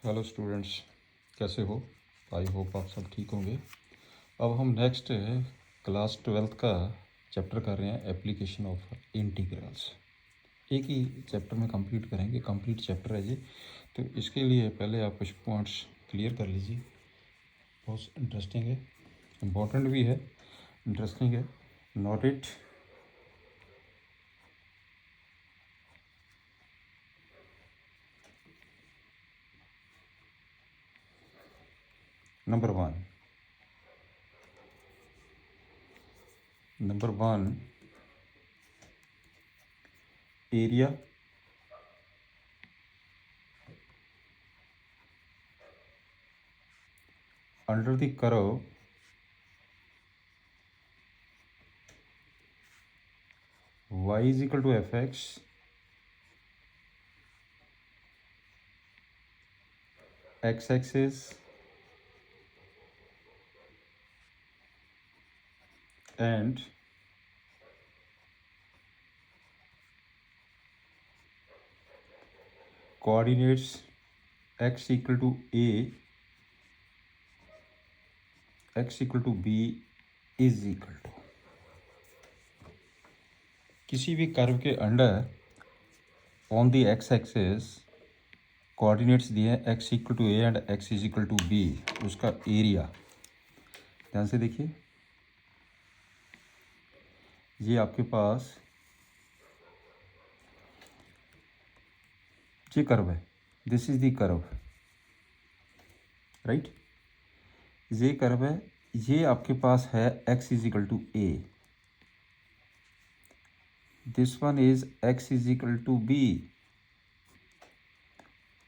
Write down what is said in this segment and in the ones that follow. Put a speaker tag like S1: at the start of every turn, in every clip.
S1: Hello students, कैसे हो? I hope आप सब ठीक होंगे। अब हम नेक्स्ट क्लास 12th का चैप्टर कर रहे हैं, एप्लीकेशन ऑफ इंटीग्रल्स। एक ही चैप्टर में कंप्लीट करेंगे, कंप्लीट चैप्टर है ये। तो इसके लिए पहले आप कुछ पॉइंट्स क्लियर कर लीजिए। बहुत इंटरेस्टिंग है, इम्पोर्टेंट भी है, इंटरेस्टिंग है। Note it. Number one, area under the curve y is equal to fx x-axis and coordinates x equal to a, x equal to b is equal to, किसी भी curve के under on the X axis coordinates दिए हैं x equal to A and x is equal to B, उसका area ध्यान से देखिए। ये आपके पास ये कर्व है, this is the curve, right. ये कर्व है, ये आपके पास है x is equal to A, this one is x is equal to B,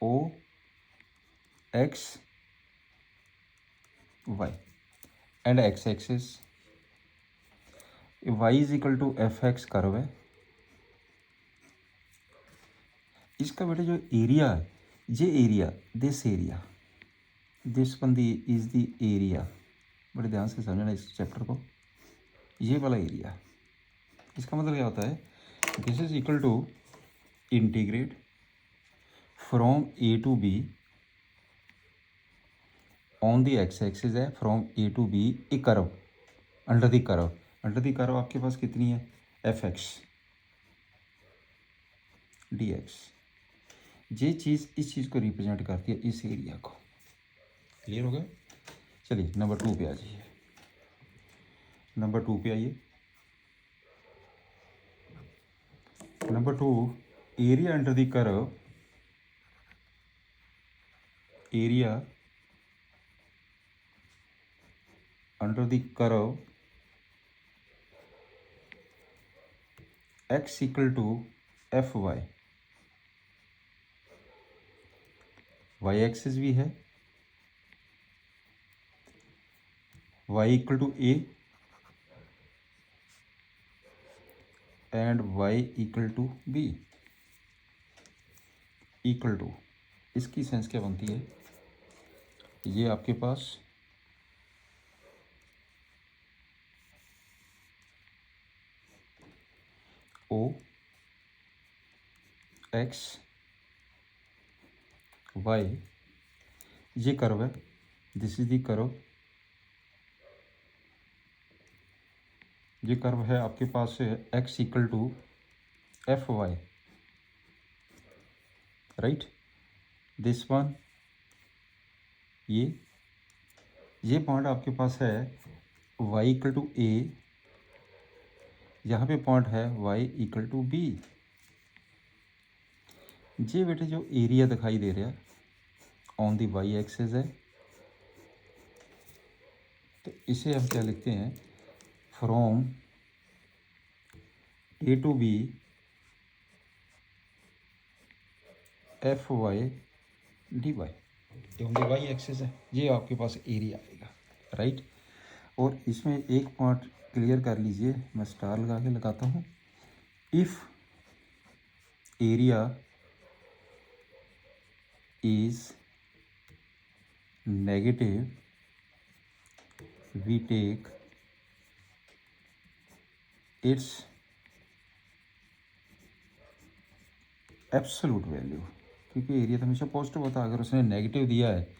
S1: O X Y and X axis y is equal to F x curve है। इसका बेटा जो एरिया है, ये area, this one the is the area. बड़े ध्यान से समझना इस चैप्टर को। ये वाला एरिया, इसका मतलब क्या होता है, this is equal to integrate from A to B on the X axis है, from A to B a curve under the curve. Under the curve आपके पास कितनी है, एफ एक्स डी एक्स। ये चीज़ इस चीज़ को रिप्रेजेंट करती है, इस एरिया को। क्लियर हो गया? चलिए नंबर 2 पे आ जाइए। नंबर 2 पे आइए। Number 2, area under the curve, area under the curve x equal to fy, y axis भी है, y equal to a and y equal to b, equal to, इसकी सेंस क्या बनती है, ये आपके पास o x y, ये कर्व है, दिस इज द कर्व। ये कर्व है आपके पास x equal to F Y, right. This one, ये पॉइंट आपके पास है y इक्वल टू ए, यहाँ पे पॉइंट है y इक्वल टू बी। ये बेटे जो एरिया दिखाई दे रहा है ऑन दी वाई एक्सिस है, तो इसे हम क्या लिखते हैं, from A to B F Y D Y, ये ऑन दी वाई एक्सिस है, ये आपके पास एरिया आएगा, राइट। और इसमें एक पॉइंट क्लियर कर लीजिए, मैं स्टार लगा के लगाता हूँ। If area is negative, we take its absolute value, क्योंकि एरिया तो हमेशा पॉजिटिव होता है। अगर उसने नेगेटिव दिया है,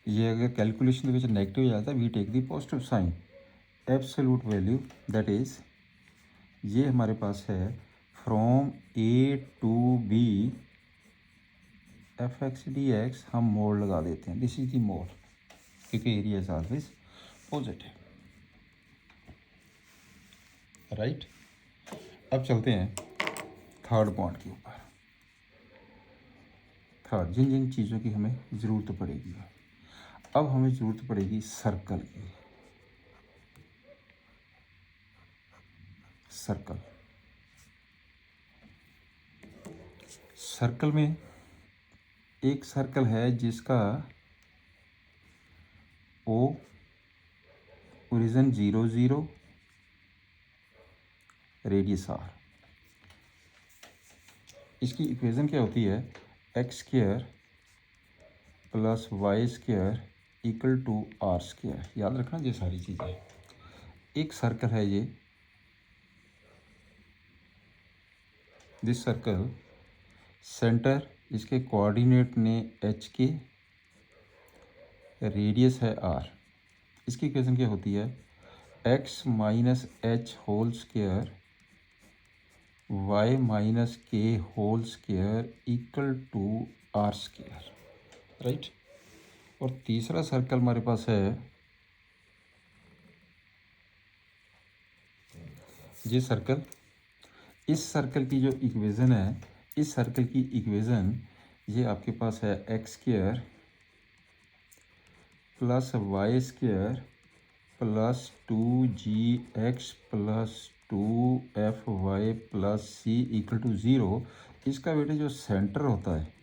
S1: ये अगर कैलकुलेशन के नेगेटिव जाता है, we take the positive sign. Absolute value that is, ये हमारे पास है from A to B F X D X, हम मोड लगा देते हैं, दिस इज दी मोड, क्योंकि area is always positive, right. अब चलते हैं थर्ड पॉइंट के ऊपर। थर्ड, जिन जिन चीज़ों की हमें ज़रूरत पड़ेगी, अब हमें ज़रूरत पड़ेगी सर्कल की। सर्कल, सर्कल में एक सर्कल है जिसका ओ ओरिजिन 0 0, रेडियस आर। इसकी इक्वेशन क्या होती है, x square plus Y square equal to R square. याद रखना ये सारी चीज़ें। एक सर्कल है ये, दिस सर्कल, सेंटर इसके कोऑर्डिनेट ने एच के, रेडियस है आर। इसकी इक्वेशन क्या होती है, X minus H whole square Y minus K whole square equal to R square, right. और तीसरा सर्कल हमारे पास है ये सर्कल। इस सर्कल की जो इक्वेशन है, इस सर्कल की इक्वेशन ये आपके पास है x square plus Y square plus 2gx plus 2fy plus C equal to 0। इसका बेटे जो सेंटर होता है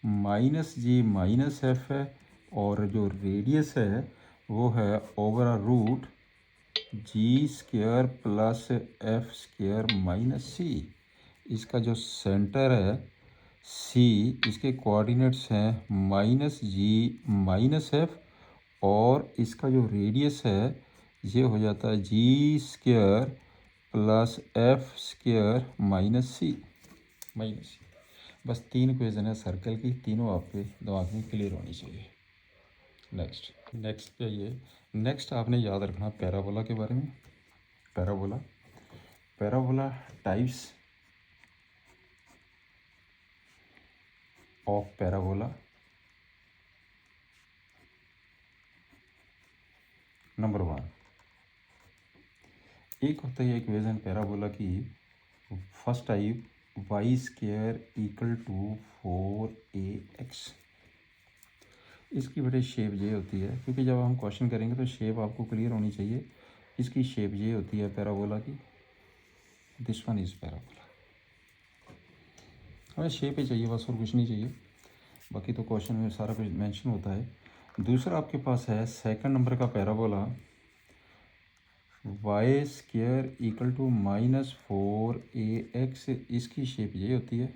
S1: माइनस जी माइनस एफ है, और जो रेडियस है वो है over root G square plus F square minus C. इसका जो सेंटर है सी, इसके कोऑर्डिनेट्स हैं माइनस जी माइनस एफ, और इसका जो रेडियस है ये हो जाता है G square plus F square minus C, minus C. बस 3 इक्वेशन है सर्कल की, तीनों आपके दिमाग में क्लियर होनी चाहिए। नेक्स्ट पे ये, नेक्स्ट आपने याद रखना पैराबोला के बारे में। Parabola, parabola types of parabola. Number 1, एक होता है इक्वेशन पैराबोला की first type, y square equal to 4ax। इसकी बड़ी शेप ये होती है, क्योंकि जब हम क्वेश्चन करेंगे तो शेप आपको क्लियर होनी चाहिए। इसकी शेप ये होती है पैराबोला की, दिस वन इज़ पैराबोला। हमें शेप ही चाहिए बस, और कुछ नहीं चाहिए, बाकी तो क्वेश्चन में सारा कुछ मेंशन होता है। दूसरा आपके पास है सेकंड नंबर का parabola, y square equal to -4ax। इसकी शेप ये होती है,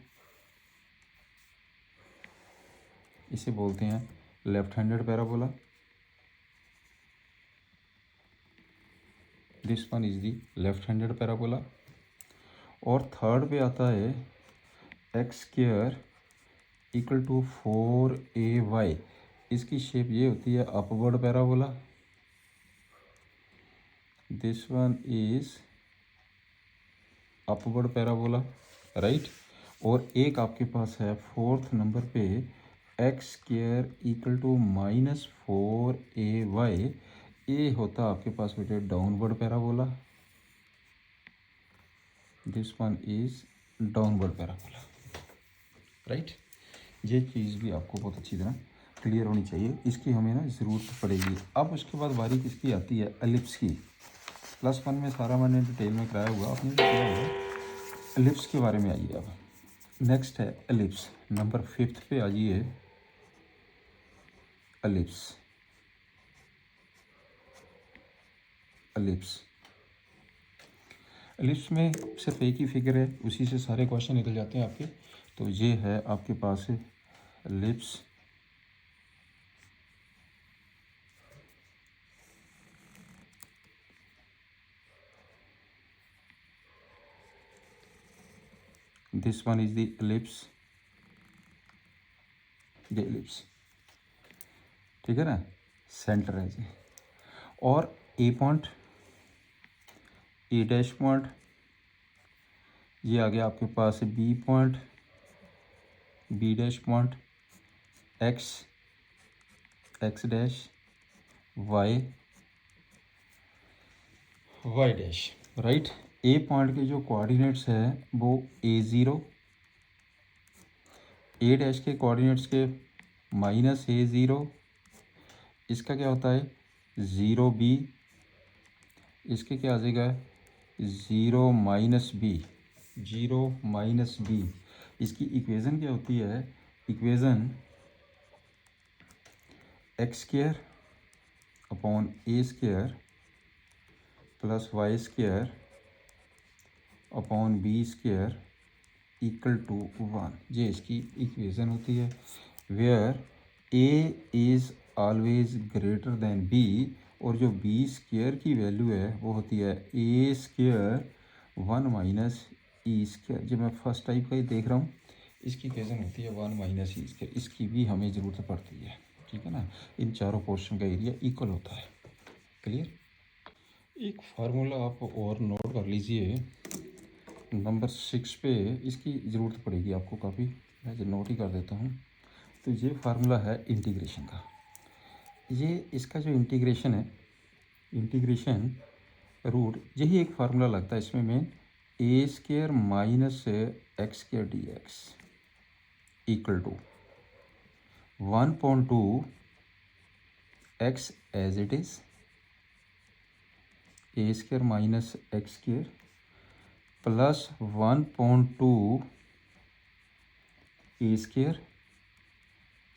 S1: इसे बोलते हैं left handed parabola. This one is the left handed parabola. और थर्ड पे आता है x square equal to 4ay। इसकी शेप ये होती है upward parabola. This one is upward parabola, right. और एक आपके पास है फोर्थ नंबर पे x square equal to -4ay। ये होता है आपके पास बेटे downward parabola. This one is downward parabola, right. ये चीज़ भी आपको बहुत अच्छी तरह क्लियर होनी चाहिए, इसकी हमें ना ज़रूरत पड़ेगी। अब उसके बाद बारी किसकी आती है, एलिप्स की। +1 में सारा मैंने डिटेल में कराया हुआ, आपने भी किया होगा। एलिप्स के बारे में आइए। अब नेक्स्ट है एलिप्स, नंबर 5 पे आ जाइए। एलिप्स, एलिप्स, एलिप्स में सिर्फ एक ही फिगर है, उसी से सारे क्वेश्चन निकल जाते हैं आपके। तो ये है आपके पास ellipse. This one is the ellipse, ये एलिप्स, ठीक है ना, सेंटर है जी। और A point, A dash point, ये आ गया आपके पास B point, B dash point, X, X dash, Y, Y dash, right. A point के जो कोऑर्डिनेट्स है वो A0, ए डैश के कोऑर्डिनेट्स के -A0, इसका क्या होता है 0B, इसके क्या आ जाएगा 0 -B, 0 -B। इसकी इक्वेज़न क्या होती है, equation x² upon A² plus y² upon B² equal to 1, ये इसकी इक्वेशन होती है। Where A is always greater than B, और जो B² की वैल्यू है वो होती है A² 1 - E²। जो मैं फर्स्ट टाइप का ही देख रहा हूँ, इसकी इक्वेशन होती है 1 - E²। इसकी भी हमें ज़रूरत पड़ती है, ठीक है ना। इन चारों पोर्शन का एरिया इक्वल होता है। क्लियर। एक फार्मूला आप और नोट कर लीजिए, नंबर 6 पे इसकी ज़रूरत पड़ेगी आपको काफ़ी, मैं जो नोट ही कर देता हूँ। तो ये फार्मूला है इंटीग्रेशन का। ये इसका जो इंटीग्रेशन है, इंटीग्रेशन रूट, यही एक फार्मूला लगता है इसमें main, A² minus x² dx equal to 1/2 x as it is, A² minus x² plus 1/2 A²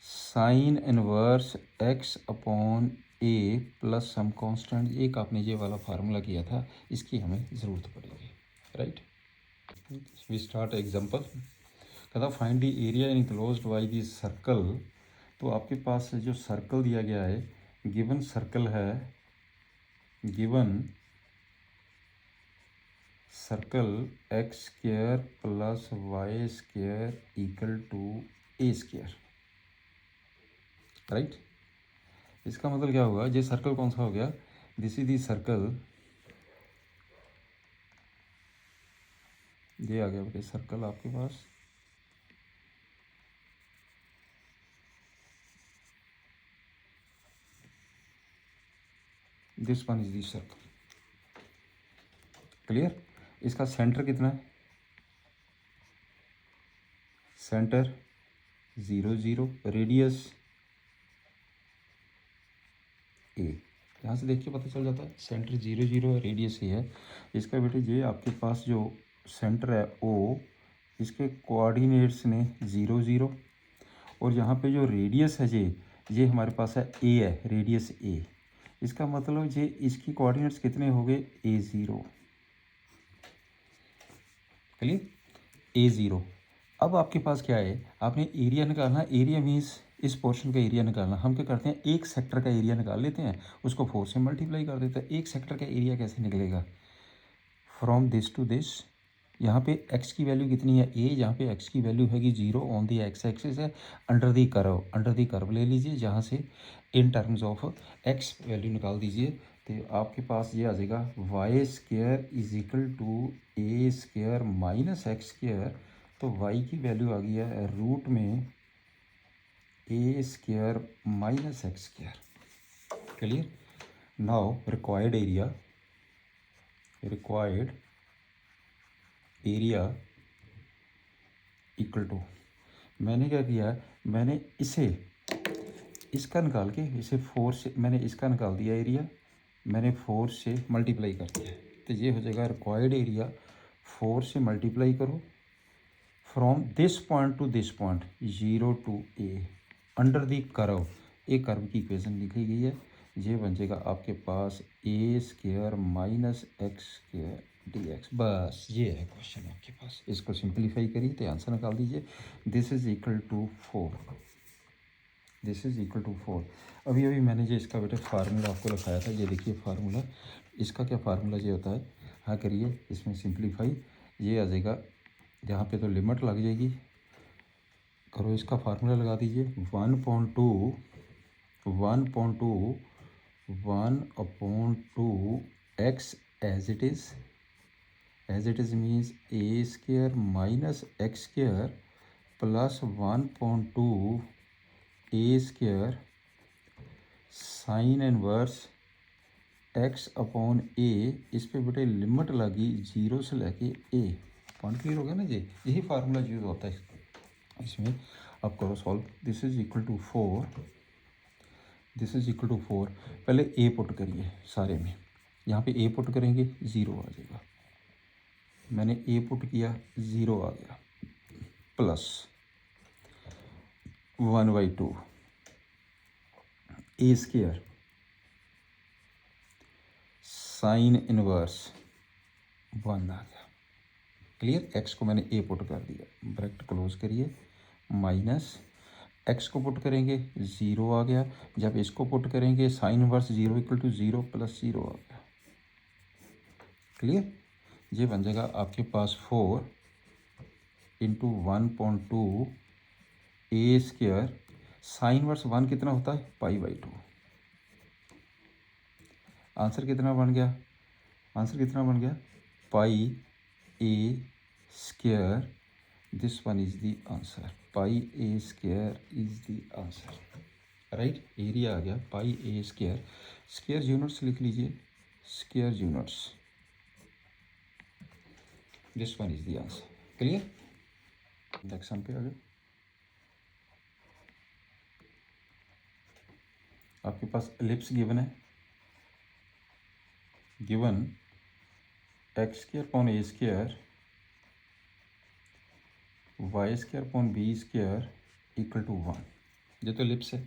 S1: sine inverse x upon A plus some constant. एक आपने ये वाला फार्मूला किया था, इसकी हमें ज़रूरत पड़ेगी, राइट। We start example. कहता find the area enclosed by the circle. तो आपके पास जो सर्कल दिया गया है, गिवन सर्कल है, given circle x² plus y² equal to A², right. इसका मतलब क्या होगा, ये सर्कल कौन सा हो गया, दिस इज दी सर्कल, ये आ गया बेटे सर्कल आपके पास, this one is the circle. Clear. इसका सेंटर कितना है, सेंटर 0 0, रेडियस A, यहाँ से देख के पता चल जाता है सेंटर 0 0 है, रेडियस A है। इसका बेटे ये आपके पास जो सेंटर है O, इसके कोऑर्डिनेट्स ने 0 0, और यहाँ पे जो रेडियस है ये हमारे पास है A है, रेडियस A। इसका मतलब ये इसकी कोऑर्डिनेट्स कितने हो गए A0, क्लियर, A0। अब आपके पास क्या है, आपने एरिया निकालना, एरिया मीन्स इस पोर्शन का एरिया निकालना। हम क्या करते हैं, एक सेक्टर का एरिया निकाल लेते हैं, उसको 4 से मल्टीप्लाई कर देते हैं। एक सेक्टर का एरिया कैसे निकलेगा, फ्रॉम दिस टू दिस, यहाँ पे x की वैल्यू कितनी है A, यहाँ पे x की वैल्यू हैगी 0 ऑन दी x एक्सिस है, under the curve, under the curve ले लीजिए, जहाँ से in terms of x value निकाल दीजिए। तो आपके पास ये आ जाएगा y² is equal to A² minus x²। तो y की वैल्यू आ गई है रूट में A² minus x²। Clear. Now required area, required area equal to, मैंने क्या किया, मैंने इसे इसका निकाल के, इसे 4 से मैंने इसका निकाल दिया एरिया, मैंने 4 से मल्टीप्लाई कर दिया। तो ये हो जाएगा रिक्वायर्ड एरिया, 4 से मल्टीप्लाई करो, from this point two this point 0 to A under the curve, एक कर्व की इक्वेशन लिखी गई है, ये बन जाएगा आपके पास A² माइनस x² dx। बस ये है क्वेश्चन आपके पास, इसको सिंप्लीफाई करिए तो आंसर निकाल दीजिए। This is equal to 4, this is equal to 4। अभी अभी मैंने जो इसका बेटा फार्मूला आपको लिखाया था, ये देखिए फार्मूला, इसका क्या फार्मूला ये होता है, हाँ करिए इसमें सिंप्लीफाई, ये आ जाएगा यहाँ पे तो लिमिट लग जाएगी, करो इसका फार्मूला लगा दीजिए। 1/2 x as it is means A square minus X square plus 1/2 A square sine inverse x upon A. इस पे बेटे लिमिट लगी 0 से लेके ए। पॉइंट क्लियर हो गया ना जी, यही फार्मूला यूज़ होता है इसमें। अब करो solve. This is equal to 4, this is equal to 4। पहले ए पुट करिए सारे में, यहाँ पे ए पुट करेंगे 0 आ जाएगा। मैंने ए पुट किया 0 आ गया, plus 1/2 A square sine inverse 1 आ गया। क्लियर। एक्स को मैंने ए पुट कर दिया, ब्रैकेट क्लोज करिए, माइनस एक्स को पुट करेंगे 0 आ गया। जब इसको पुट करेंगे sine inverse 0 equal to 0 plus 0 आ गया। क्लियर। ये बन जाएगा आपके पास 4 into 1/2 A square sine inverse 1 कितना होता है π/2। आंसर कितना बन गया, आंसर कितना बन गया pi A square. This one is the answer, pi A square is the answer, right. Area आ गया pi A square. Square units लिख लीजिए, square units, this one is the answer. Clear. Next sum पे आ गए। आपके पास ellipse given है, given X square upon A square Y square upon B square equal to 1। ये तो एलिप्स है,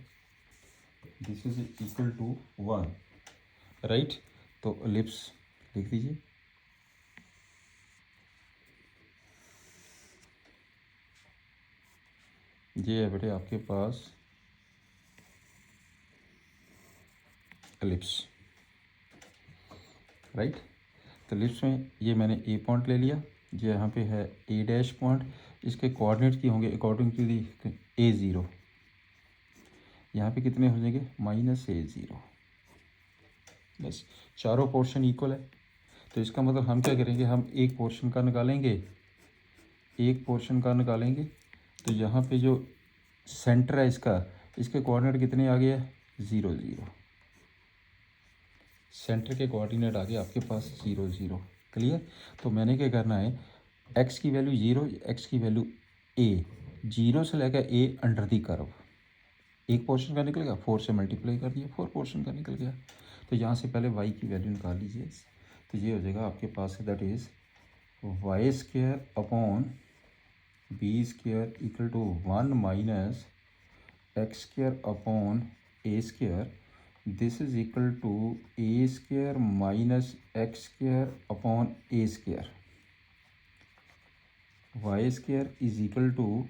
S1: this is equal to 1, right. तो एलिप्स लिख दीजिए। ये है बेटे आपके पास एलिप्स, राइट। तो एलिप्स में ये मैंने ए पॉइंट ले लिया, ये यहाँ पे है ए डैश पॉइंट। इसके कोऑर्डिनेट की होंगे अकॉर्डिंग टू दी A0। यहाँ पे कितने हो जाएंगे -A0। बस चारों पोर्शन इक्वल है, तो इसका मतलब हम क्या करेंगे, हम एक पोर्शन का निकालेंगे, एक पोर्शन का निकालेंगे। तो यहाँ पे जो सेंटर है इसका, इसके कोऑर्डिनेट कितने आ गए 0 0। सेंटर के कोऑर्डिनेट आ गए आपके पास 0 0। क्लियर। तो मैंने क्या करना है, एक्स की वैल्यू 0, एक्स की वैल्यू ए, 0 से लेकर ए अंडर दी कर्व। एक पोर्शन का निकल गया, 4 से मल्टीप्लाई कर दिया, 4 पोर्शन का निकल गया। तो यहाँ से पहले y की वैल्यू निकाल लीजिए। तो ये हो जाएगा आपके पास, that is Y square upon B square equal to 1 minus x square upon A square. This is equal to A square minus x square upon A square. Y square is equal to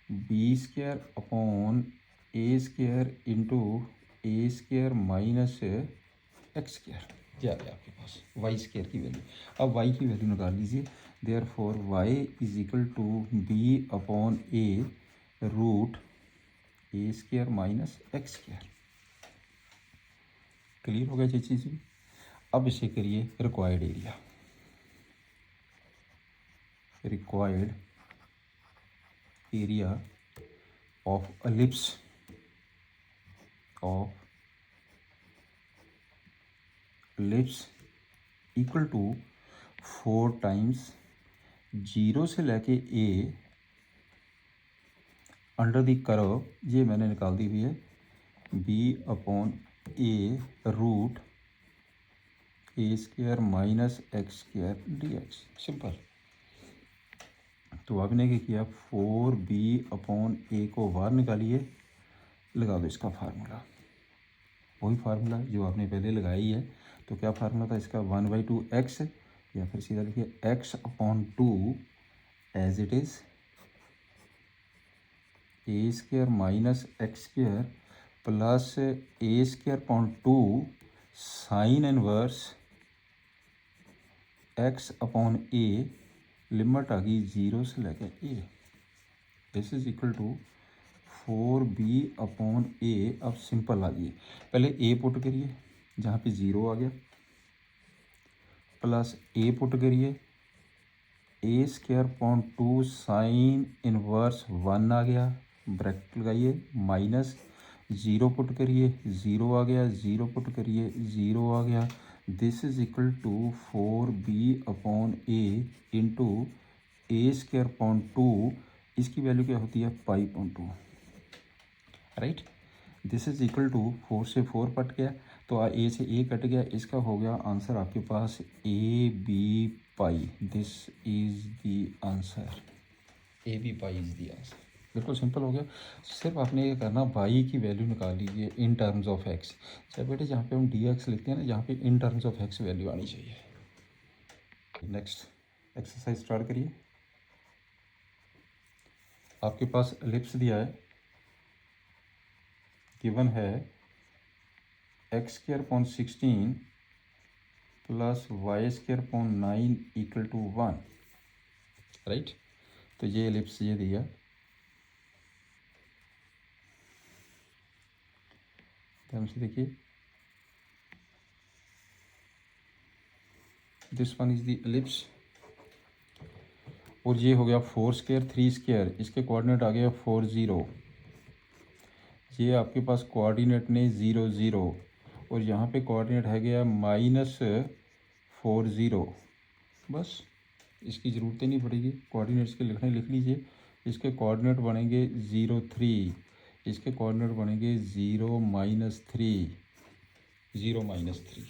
S1: B square upon A square into A square minus x square. ये आ गया आपके पास Y square की value. अब Y की value निकाल लीजिए। Therefore Y is equal to B upon A root A square minus x square. Clear हो गया ये चीज़ भी। अब इसे करिए required area, required area of ellipse equal to 4 times 0 से लेके ए अंडर द कर्व। ये मैंने निकाल दी हुई है B upon A root A square minus x square D X. Simple. तो आपने क्या किया, 4b अपॉन ए को बाहर निकालिए, लगा दो इसका फार्मूला, वही फार्मूला जो आपने पहले लगाई है। तो क्या फार्मूला था इसका, 1/2 एक्स, या फिर सीधा लिखिए x upon 2 as it is A square minus x square plus A square upon 2 sine inverse x upon A limit आ गई 0 से लेके A, this is equal to 4b/a। अब सिंपल आ गई, पहले ए पुट करिए जहाँ पे 0 आ गया, प्लस ए पुट करिए a² साइन इनवर्स 1 आ गया, ब्रैकेट लगाइए, माइनस 0 पुट करिए 0 आ गया, 0 पुट करिए 0 आ गया, this is equal to 4b/a into a²/2, इसकी वैल्यू क्या होती है π/2, right. This is equal to 4 से 4 कट गया तो ए से ए कट गया, इसका हो गया आंसर आपके पास AB π। This is the answer, AB π is the answer. बिल्कुल सिंपल हो गया। सिर्फ आपने ये करना y की वैल्यू निकाल लीजिए इन टर्म्स ऑफ x। चाहे बेटे जहाँ पे हम dx लिखते हैं ना, जहाँ पे in terms of x value आनी चाहिए। नेक्स्ट एक्सरसाइज स्टार्ट करिए। आपके पास एलिप्स दिया है, गिवन है x² 16 + y² 9 = 1, राइट। तो ये एलिप्स ये दिया, ध्यान से देखिए, this one is the ellipse. और ये हो गया 4² 3², इसके कोऑर्डिनेट आ गया 4 0, ये आपके पास कोऑर्डिनेट ने 0 0, और यहाँ पे कोऑर्डिनेट है गया -4 0। बस इसकी ज़रूरत ही नहीं पड़ेगी, कोऑर्डिनेट्स के लिखने लिख लीजिए। इसके कोऑर्डिनेट बनेंगे 0 3, इसके कोऑर्डिनेट बनेंगे 0 -3, 0 -3,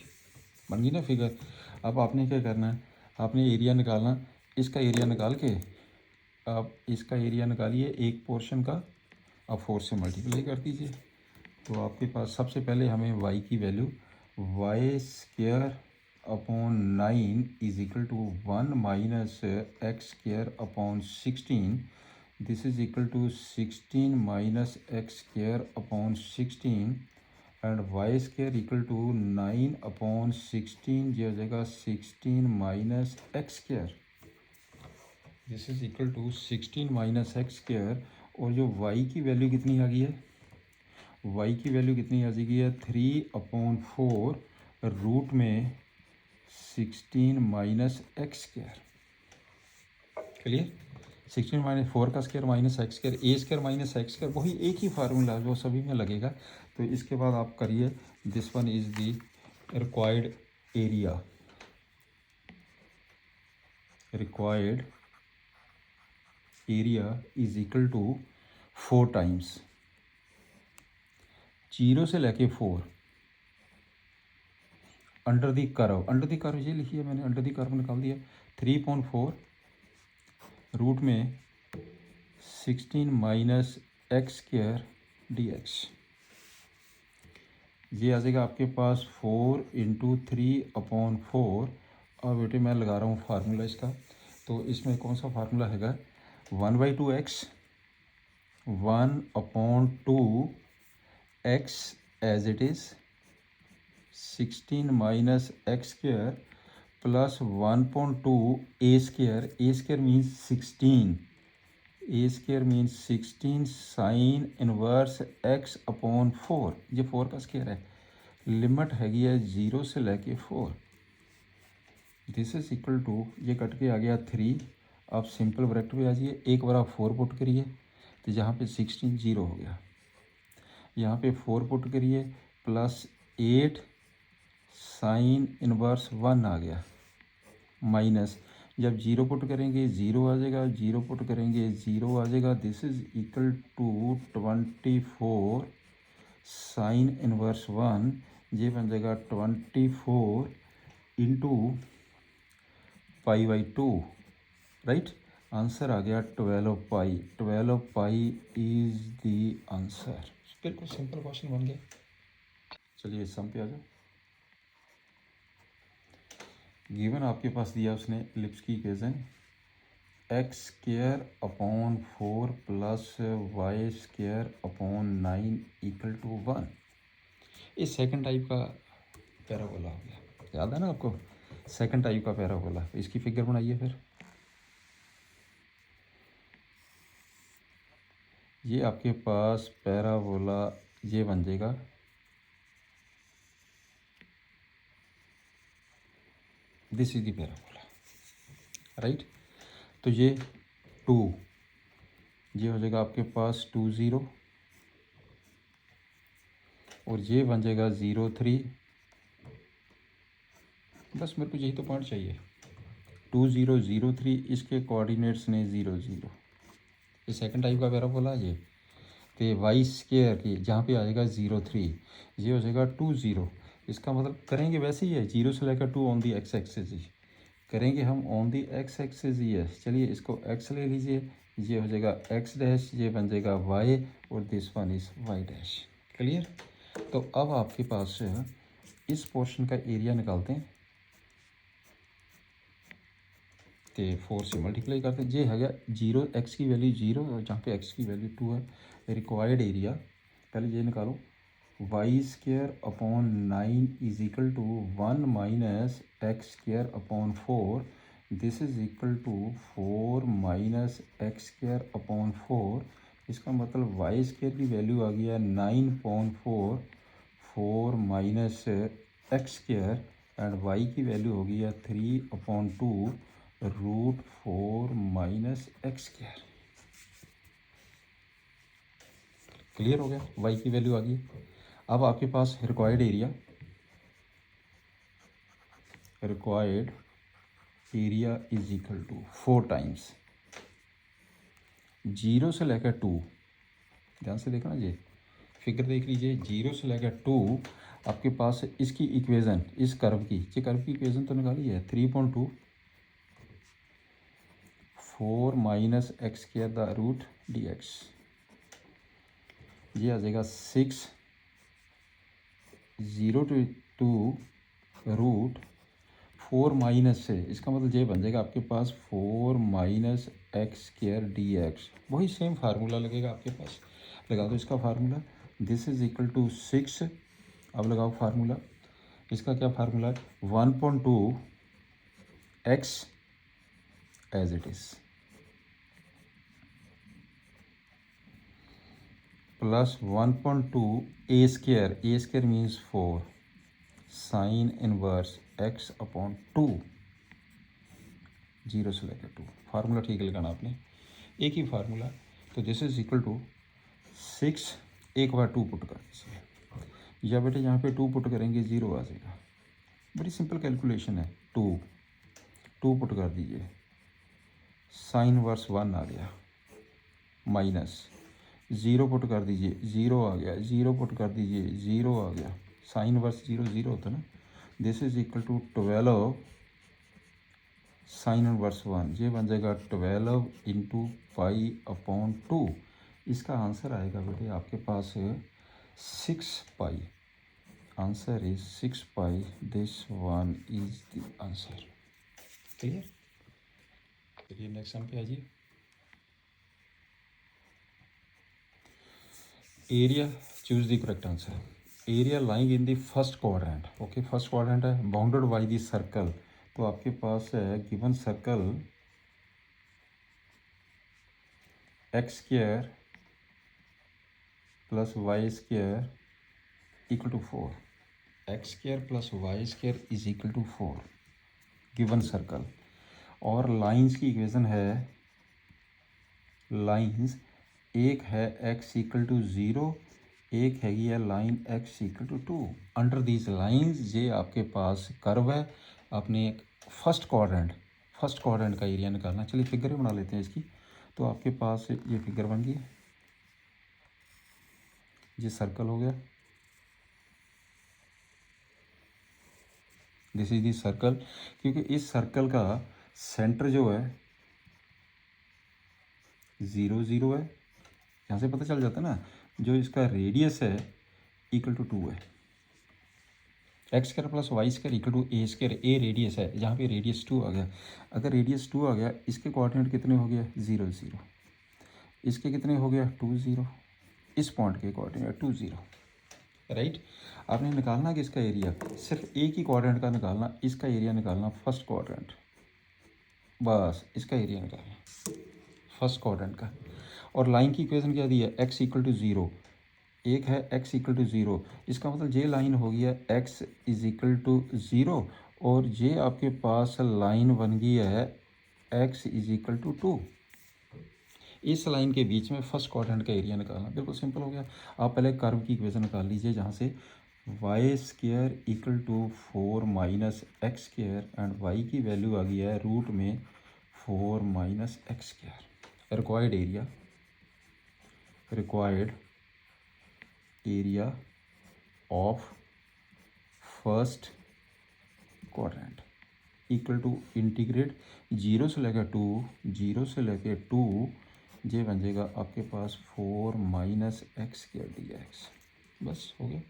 S1: बन गई ना फिगर। अब आपने क्या करना है, आपने एरिया निकालना, इसका एरिया निकाल के आप इसका एरिया निकालिए एक पोर्शन का, आप 4 से मल्टीप्लाई कर दीजिए। तो आपके पास सबसे पहले हमें y की value y² upon 9 is equal to 1 minus x² 16, this is equal to 16 minus x² 16, and y² equal to 9/16, ये हो जाएगा 16 minus x², this is equal to 16 minus x²। और जो y की वैल्यू कितनी आ गई है, y की वैल्यू कितनी आ गई है 3/4 रूट में 16 माइनस x², क्लियर। 16 माइनस 4 का square minus x², a² minus x², वही एक ही फार्मूला जो सभी में लगेगा। तो इसके बाद आप करिए, this one is the required area, required area is equal to 4 times 0 से लेके 4 under the curve, under the curve ये लिखी है मैंने, अंडर दी कर्व निकाल दिया, 3/4 रूट में 16 माइनस x² dx, ये आ जाएगा आपके पास 4 × 3/4। और बेटे मैं लगा रहा हूँ फार्मूला इसका, तो इसमें कौन सा फार्मूला हैगा, 1/2x 1/2 x as it is 16 minus x² plus 1/2 a² means 16, a² means 16 sine inverse x/4, ये 4 का स्क्वायर है, लिमिट हैगी है 0 से लेके 4, दिस इज इक्वल टू, ये कट के आ गया 3। आप सिंपल ब्रैकेट पे आ जाइए, एक बार आप 4 पुट करिए तो यहाँ पे 16 0 हो गया, यहाँ पे 4 पुट करिए प्लस 8 साइन इनवर्स 1 आ गया, माइनस जब 0 पुट करेंगे 0 आ जाएगा, 0 पुट करेंगे 0 आ जाएगा, this is equal to 24 sine inverse 1, ये बन जाएगा 24 इंटू π/2, राइट। आंसर आ गया 12 π, 12 π इज द आंसर। बिल्कुल सिंपल क्वेश्चन बन गया। चलिए सम पे आ जाओ। गिवन आपके पास दिया उसने एलिप्स की इक्वेशन x² प्लस y² 9 = 1, ये सेकंड टाइप का पैराबोला हो गया, याद है ना आपको, सेकंड टाइप का पैराबोला। इसकी फिगर बनाइए फिर, ये आपके पास पैराबोला ये बन जाएगा this is the parabola, right. तो ये 2 ये हो जाएगा आपके पास 2 0 और ये बन जाएगा 0 3। बस मेरे को यही तो पॉइंट चाहिए। 2 0 0 3 इसके कोऑर्डिनेट्स ने 0 0। ये सेकंड टाइप का पैराबोला ये। तो ये वाई स्क्वायर की जहाँ पे आएगा 0 3 ये हो जाएगा 2 0। इसका मतलब करेंगे वैसे ही है, 0 से लेकर 2 ऑन दी एक्स एक्सिस ही करेंगे हम, ऑन दी एक्स एक्सिस ही है। चलिए इसको एक्स ले लीजिए, ये हो जाएगा एक्स डैश, ये बन जाएगा वाई और this one is y dash. Clear. तो अब आपके पास इस पोर्शन का एरिया निकालते हैं। तो 4 से मल्टीप्लाई करते हैं, ये है गया 0 एक्स की वैल्यू 0 और जहाँ पे एक्स की वैल्यू 2 है। रिक्वायर्ड एरिया पहले ये निकालो, y square upon 9 is equal to 1 minus x square upon 4। This is equal to 4 minus x square upon 4। इसका मतलब वाई स्क्वायर की वैल्यू आ गया 9/4, 4 minus x square and y की वैल्यू हो गई है 3/2 √4 माइनस एक्स स्क्वायर। क्लियर हो गया, वाई की वैल्यू आ गई। अब आपके पास required area is equal to 4 times 0 से लेकर 2। ध्यान से देखना, ये फिगर देख लीजिए, 0 से लेकर 2 आपके पास इसकी इक्वेशन, इस कर्व की, ये कर्व की इक्वेशन तो निकाली है 3/2 4 minus x square the root d x. ये आ जाएगा 6 0 to 2 रूट 4 माइनस से, इसका मतलब ये बन जाएगा आपके पास 4 minus x square D x. वही सेम फार्मूला लगेगा आपके पास, लगा दो इसका formula. This is equal to 6। अब लगाओ फार्मूला, इसका क्या फार्मूला है, 1/2 x as it is plus 1/2 A square means 4 sine inverse x upon 2, 0 से लेकर 2। फार्मूला ठीक लगाना आपने, एक ही फार्मूला। तो दिस इज इक्वल टू 6, एक बार 2 पुट कर दीजिए, या बेटे यहाँ पे 2 पुट करेंगे 0 आ जाएगा। बड़ी सिंपल कैलकुलेशन है। 2 पुट कर दीजिए, साइन वर्स 1 आ गया, माइनस 0 पुट कर दीजिए 0 आ गया, 0 पुट कर दीजिए 0 आ गया, साइन वर्स 0 0 होता है ना। This is equal to 12 sine inverse 1, ये बन जाएगा 12 इंटू पाई अपॉन 2। इसका आंसर आएगा बेटे आपके पास 6 pi. Answer is 6 pi, this one is the answer. Clear. चलिए नेक्स्ट सम पे आ जाइए। Area, choose the correct answer. Area lying in the first quadrant, okay first quadrant है, बाउंडेड बाय द सर्कल। तो आपके पास है given circle X square plus Y square equal to 4। X square plus Y square is equal to 4 given circle. और lines की equation है, lines एक है x इक्वल टू 0, एक हैगी है line x equal to 2। Under these lines ये आपके पास कर्व है। आपने एक फर्स्ट क्वाड्रेंट का एरिया निकालना। चलिए फिगर बना लेते हैं इसकी। तो आपके पास ये फिगर बन गई, ये सर्कल हो गया, दिस इज दी सर्कल। क्योंकि इस सर्कल का सेंटर जो है 0 0 है, यहाँ से पता चल जाता है ना। जो इसका रेडियस है इक्वल टू 2 है, x square plus Y square equal to A square. A radius है, जहाँ पे रेडियस 2 आ गया। अगर रेडियस 2 आ गया, इसके कोऑर्डिनेट कितने हो गया 0 0, इसके कितने हो गया 2 0, इस पॉइंट के कोऑर्डिनेट 2 0, राइट। आपने निकालना कि इसका एरिया सिर्फ एक ही कोऑर्डिनेट का निकालना, इसका एरिया निकालना फर्स्ट क्वाड्रेंट, बस इसका एरिया निकालना फर्स्ट क्वाड्रेंट का। और लाइन की इक्वेशन क्या दी है, x इक्वल टू ज़ीरो, एक है x इक्वल टू ज़ीरो, इसका मतलब ये लाइन हो गया x is equal to zero, और ये आपके पास लाइन बन गई है x is equal to two. इस लाइन के बीच में फर्स्ट क्वाड्रेंट का एरिया निकालना, बिल्कुल सिंपल हो गया। आप पहले कर्व की इक्वेशन निकाल लीजिए, जहाँ से y square equal to 4 minus x square and y की वैल्यू आ गई है रूट में 4 minus x square. Required area of first quadrant equal to integrate zero से लेकर टू, ये बन जाएगा आपके पास 4 minus x square D x. बस हो गया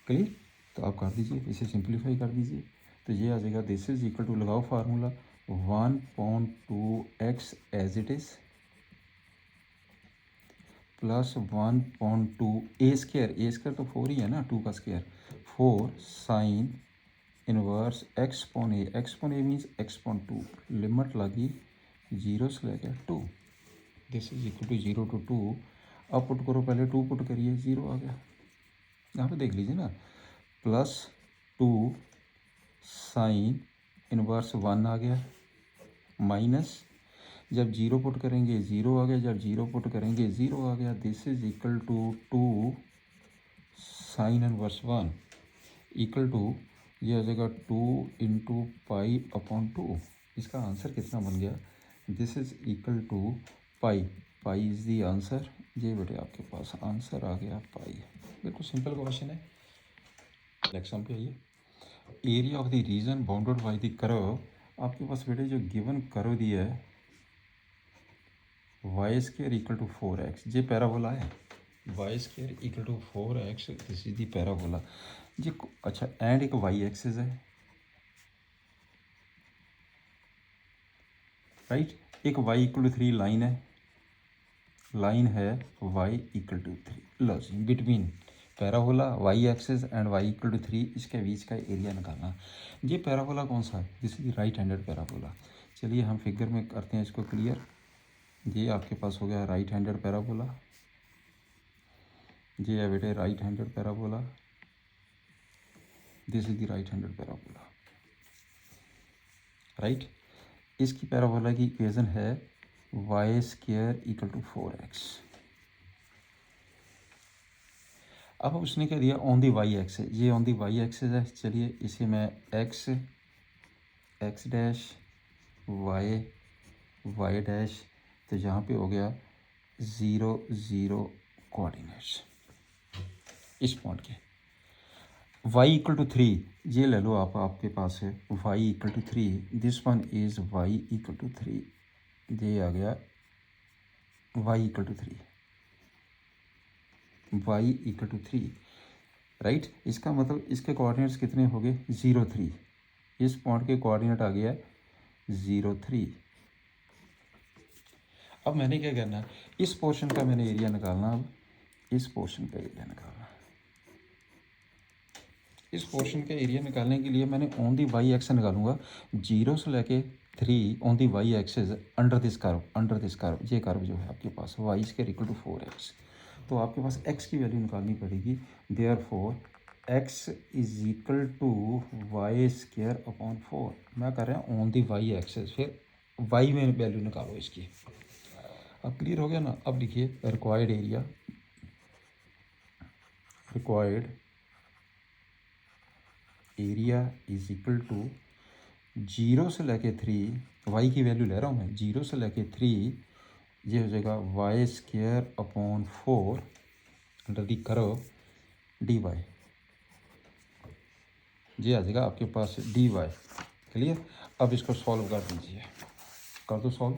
S1: क्लियर। तो आप कर दीजिए, इसे सिंप्लीफाई कर दीजिए, तो ये आ जाएगा दिस इज इक्वल टू, लगाओ formula 1/2x as it is plus 1/2 A square तो 4 ही है ना, 2 का square, 4 sine inverse x/a means x/2, limit लगी 0 से लेकर 2, this is equal to 0 to 2। अब पुट करो, पहले 2 पुट करिए, 0 आ गया, यहाँ पे देख लीजिए ना, प्लस 2 साइन इनवर्स 1 आ गया, माइनस जब 0 पुट करेंगे 0 आ गया, जब 0 पुट करेंगे 0 आ गया, this is equal to 2 sine inverse 1 equal to, ये हो जाएगा 2 इंटू पाई अपॉन 2। इसका आंसर कितना बन गया, this is equal to pi is the answer. ये बेटे आपके पास आंसर आ गया पाई। बिल्कुल सिंपल क्वेश्चन है। एग्जाम पे आइए, area of the region bounded by the curve. आपके पास बेटे जो गिवन कर्व दिया है Y square equal to 4x, ये पैराबोला है, Y square equal to 4x, this is the parabola जी। अच्छा, एंड एक वाई एक्सिस है, राइट, एक y इक्वल टू 3 लाइन है, y इक्वल टू 3, लो जी, between parabola y axis and y equal to 3, इसके बीच का एरिया निकालना। ये पैराबोला कौन सा है, this is right handed parabola. चलिए हम फिगर में करते हैं इसको क्लियर। ये आपके पास हो गया राइट हैंडेड पैराबोला, ये है बेटे right handed parabola, this is the right handed parabola, right. इसकी पैराबोला की इक्वेशन है Y square equal to 4x। अब उसने क्या दिया, ऑन दी वाई एक्सिस, ये ऑन दी वाई एक्सिस है। चलिए इसे मैं एक्स डैश वाई डैश, तो यहाँ पे हो गया 0 0 कोऑर्डिनेट्स इस पॉइंट के। y इक्वल टू 3, ये ले लो आप, आपके पास है y equal to 3, this one is y equal to 3, ये आ गया y equal to 3, y equal to 3, right. इसका मतलब इसके कोऑर्डिनेट्स कितने हो गए, 0 3, इस पॉइंट के कोऑर्डिनेट आ गया 0 3। अब मैंने क्या करना, इस पोर्शन का मैंने एरिया निकालना, अब इस पोर्शन का एरिया निकालना। इस पोर्शन के एरिया निकालने के लिए मैंने ऑन दी वाई एक्स निकालूंगा, 0 से लेके 3 on the Y axis under this curve, ये कर्व जो है आपके पास Y square equal to 4x, तो आपके पास x की वैल्यू निकालनी पड़ेगी। Therefore x is equal to Y square upon 4, मैं कर रहा हूँ ऑन दी वाई एक्सिस, फिर y में वैल्यू निकालो इसकी। अब क्लियर हो गया ना। अब लिखिए required area is equal to 0 से लेके 3, y की वैल्यू ले रहा हूँ मैं, 0 से लेके 3, ये हो जाएगा y square upon 4 under the curve dy, ये आ जाएगा आपके पास dy। क्लियर। अब इसको सॉल्व कर दीजिए, कर दो सॉल्व,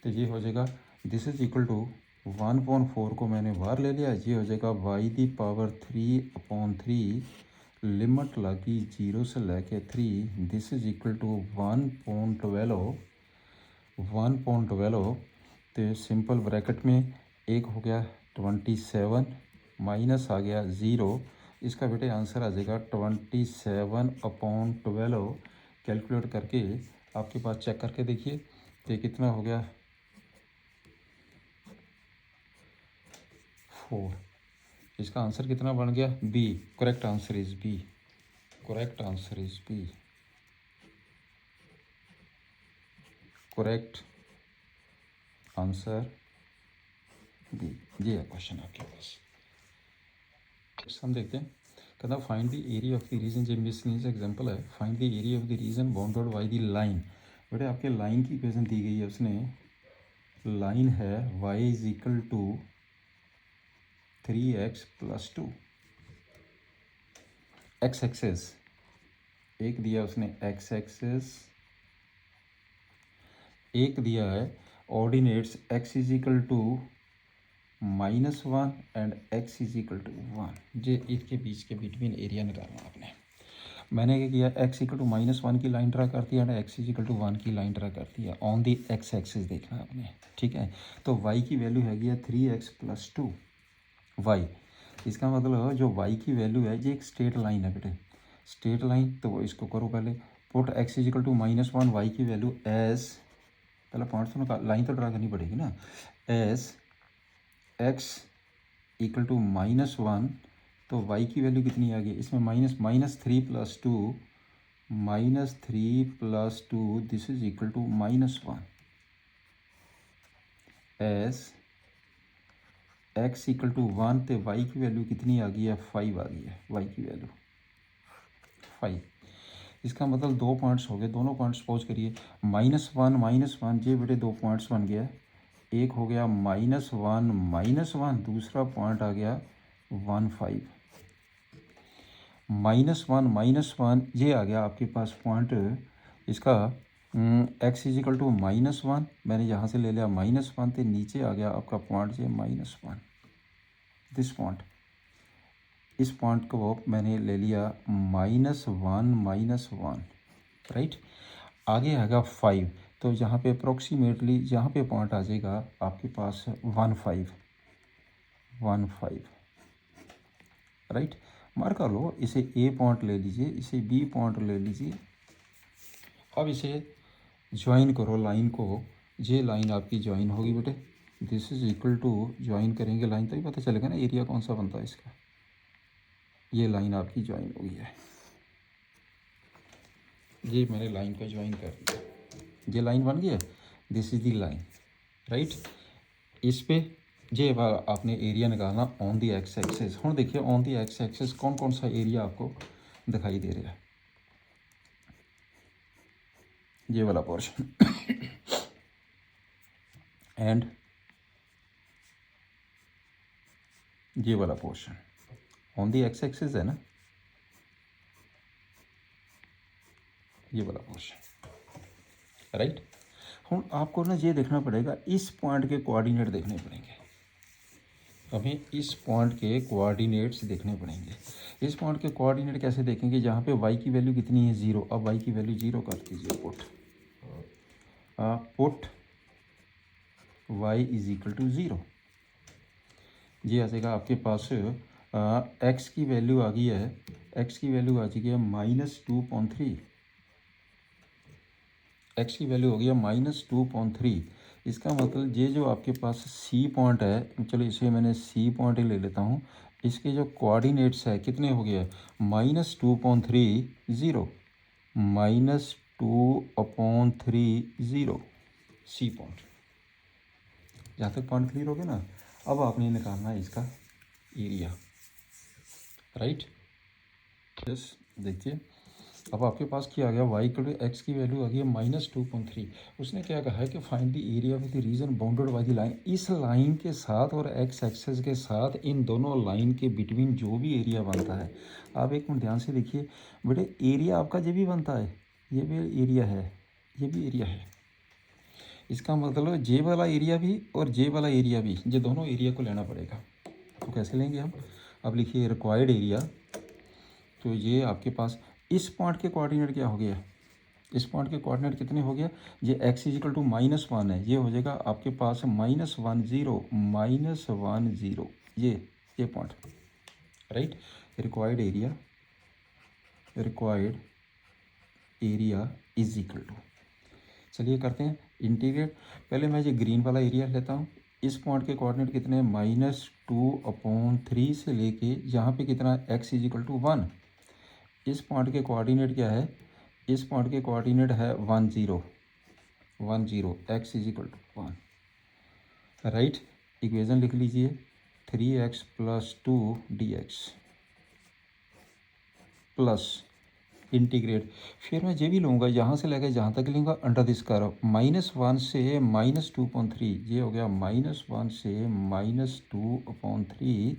S1: तो ये हो जाएगा दिस इज इक्वल टू 1/4 को मैंने बाहर ले लिया, ये हो जाएगा y दी पावर 3/3, लिमिट लगी 0 से लेके 3, दिस इज इक्वल टू 1/12, तो सिंपल ब्रैकेट में एक हो गया 27 माइनस आ गया 0, इसका बेटे आंसर आ जाएगा 27/12। कैलकुलेट करके आपके पास चेक करके देखिए, तो कितना हो गया, 4। इसका आंसर कितना बन गया? B. Correct answer is B. Correct answer is B. Correct answer B. ये है क्वेश्चन आपके पास। हम देखते हैं, कहता find the area of the region. जो मिसलिनियस एग्जांपल है, find the area of the region bounded by the line. बेटे आपके लाइन की इक्वेशन दी गई है, उसने लाइन है y is equal to 3x + 2। X axis एक दिया उसने, एक्स एक्सेस एक दिया है, ordinates x is equal to -1 and x is equal to 1। जे इसके बीच के बिटवीन एरिया निकालना आपने। मैंने क्या किया, x इक्वल टू -1 की लाइन ड्रा कर दिया and x is equal to 1 की लाइन ड्रा कर दिया। ऑन दी x एक्सिस देखना आपने, ठीक है। तो y की वैल्यू हैगी है 3x + 2 y। इसका मतलब जो y की वैल्यू है, ये एक स्ट्रेट लाइन है बेटे, स्ट्रेट लाइन। तो इसको करो पहले, put x is equal to -1, y की वैल्यू एज, पहले पॉइंट तो लाइन तो ड्रा करनी पड़ेगी ना, एज x इक्वल टू -1। तो y की वैल्यू कितनी आ गई इसमें, -3 + 2, -3 + 2, this is equal to -1। As x equal to 1 तो y की वैल्यू कितनी आ गई है, 5 आ गई है, y की वैल्यू 5। इसका मतलब 2 पॉइंट्स हो गए, दोनों पॉइंट्स सपोज करिए -1 ये बेटे 2 पॉइंट्स बन गया। एक हो गया -1 दूसरा पॉइंट आ गया 1 5। -1 ये आ गया आपके पास पॉइंट इसका, x इज इक्वल टू -1, मैंने यहाँ से ले लिया -1 तो नीचे आ गया आपका पॉइंट ये -1। दिस पॉइंट, इस पॉइंट को मैंने ले लिया -1 राइट। आगे आएगा 5, तो यहाँ पे अप्रोक्सीमेटली यहाँ पे पॉइंट आ जाएगा आपके पास 1 5 राइट। मार्क कर लो, इसे ए पॉइंट ले लीजिए, इसे बी पॉइंट ले लीजिए। अब इसे ज्वाइन करो लाइन को, ये लाइन आपकी ज्वाइन होगी बेटे, this is equal to, join करेंगे लाइन तो ही पता चलेगा ना एरिया कौन सा बनता है इसका। ये लाइन आपकी ज्वाइन हुई है, ये मैंने लाइन को ज्वाइन कर दिया, ये लाइन बन गई है, this is the line right. इस पे ये आपने एरिया निकालना ऑन दी एक्स एक्सिस। हम देखिए ऑन दी एक्स एक्सिस कौन कौन सा एरिया आपको दिखाई दे रहा है। ये वाला पोर्शन एंड ये वाला portion on the x axis है ना, ये वाला पोर्शन राइट। हम आपको ना ये देखना पड़ेगा, इस पॉइंट के कोऑर्डिनेट देखने पड़ेंगे, हमें इस पॉइंट के कोऑर्डिनेट्स देखने पड़ेंगे। इस पॉइंट के कोऑर्डिनेट कैसे देखेंगे, जहाँ पे y की वैल्यू कितनी है 0। अब y की वैल्यू 0 कर दीजिए, put y is equal to 0। ये आ जाएगा आपके पास, x की वैल्यू आ गई है, x की वैल्यू आ जाएगी -2.3, x की वैल्यू हो गई है -2.3। इसका मतलब ये जो आपके पास C पॉइंट है, चलो इसे मैंने C पॉइंट ही ले लेता हूँ, इसके जो कोऑर्डिनेट्स है कितने हो गए, -2.3 0, -2/3 0 C पॉइंट। जहाँ तक पॉइंट क्लियर हो गया ना, अब आपने निकालना है इसका एरिया राइट। यस देखिए, अब आपके पास क्या आ गया, y इक्वल टू एक्स की वैल्यू आ गई है -2.3। उसने क्या कहा है कि find the area of the region bounded by the line. इस लाइन के साथ और एक्स एक्सेस के साथ, इन दोनों लाइन के बिटवीन जो भी एरिया बनता है, आप एक मिनट ध्यान से देखिए बेटे, एरिया आपका जो भी बनता है, ये भी एरिया है, ये भी एरिया है। इसका मतलब जे वाला एरिया भी और जे वाला एरिया भी, ये दोनों एरिया को लेना पड़ेगा। तो कैसे लेंगे हम, अब लिखिए रिक्वायर्ड एरिया। तो ये आपके पास इस पॉइंट के कोऑर्डिनेट क्या हो गया, इस पॉइंट के कोऑर्डिनेट कितने हो गया, ये x इज इक्वल टू -1 है, ये हो जाएगा आपके पास -10 ये point right. Required area is equal to, चलिए करते हैं इंटीग्रेट। पहले मैं ये ग्रीन वाला एरिया लेता हूँ, इस पॉइंट के कोऑर्डिनेट कितने हैं, -2/3 से लेके यहाँ पे कितना x = 1। इस पॉइंट के कोऑर्डिनेट क्या है, इस पॉइंट के कोऑर्डिनेट है 1 0 x = 1, राइट। इक्वेशन लिख लीजिए 3x + 2 dx प्लस इंटीग्रेट, फिर मैं ये भी लूँगा यहाँ से लेकर जहाँ तक लूँगा अंडर दिस कर्व, -1 से -2/3, ये हो गया -1 से -2/3,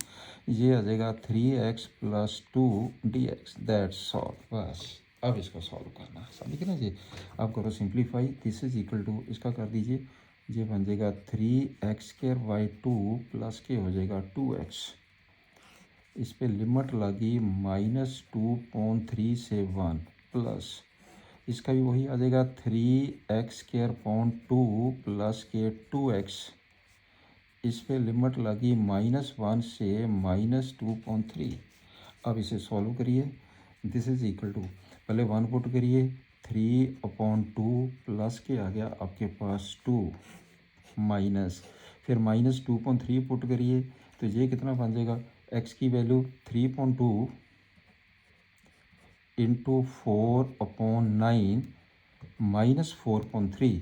S1: ये आ जाएगा 3x + 2 dx, दैट्स सॉल्व। बस अब इसको सॉल्व करना समझ गए ना जी। अब करो simplify, this is equal to इसका कर दीजिए, ये बन जाएगा 3x² प्लस के हो जाएगा 2x, इस पे लिमिट लगी -2/3 से 1 प्लस इसका भी वही आ जाएगा 3x² प्लस के 2x, इस पे लिमिट लगी -1 से -2/3। अब इसे सॉल्व करिए, दिस इज इक्वल टू पहले 1 पुट करिए, 3/2 प्लस के आ गया आपके पास 2 माइनस, फिर -2/3 पुट करिए तो ये कितना बन जाएगा, x की वैल्यू 3/2 इंटू 4/9 -4/3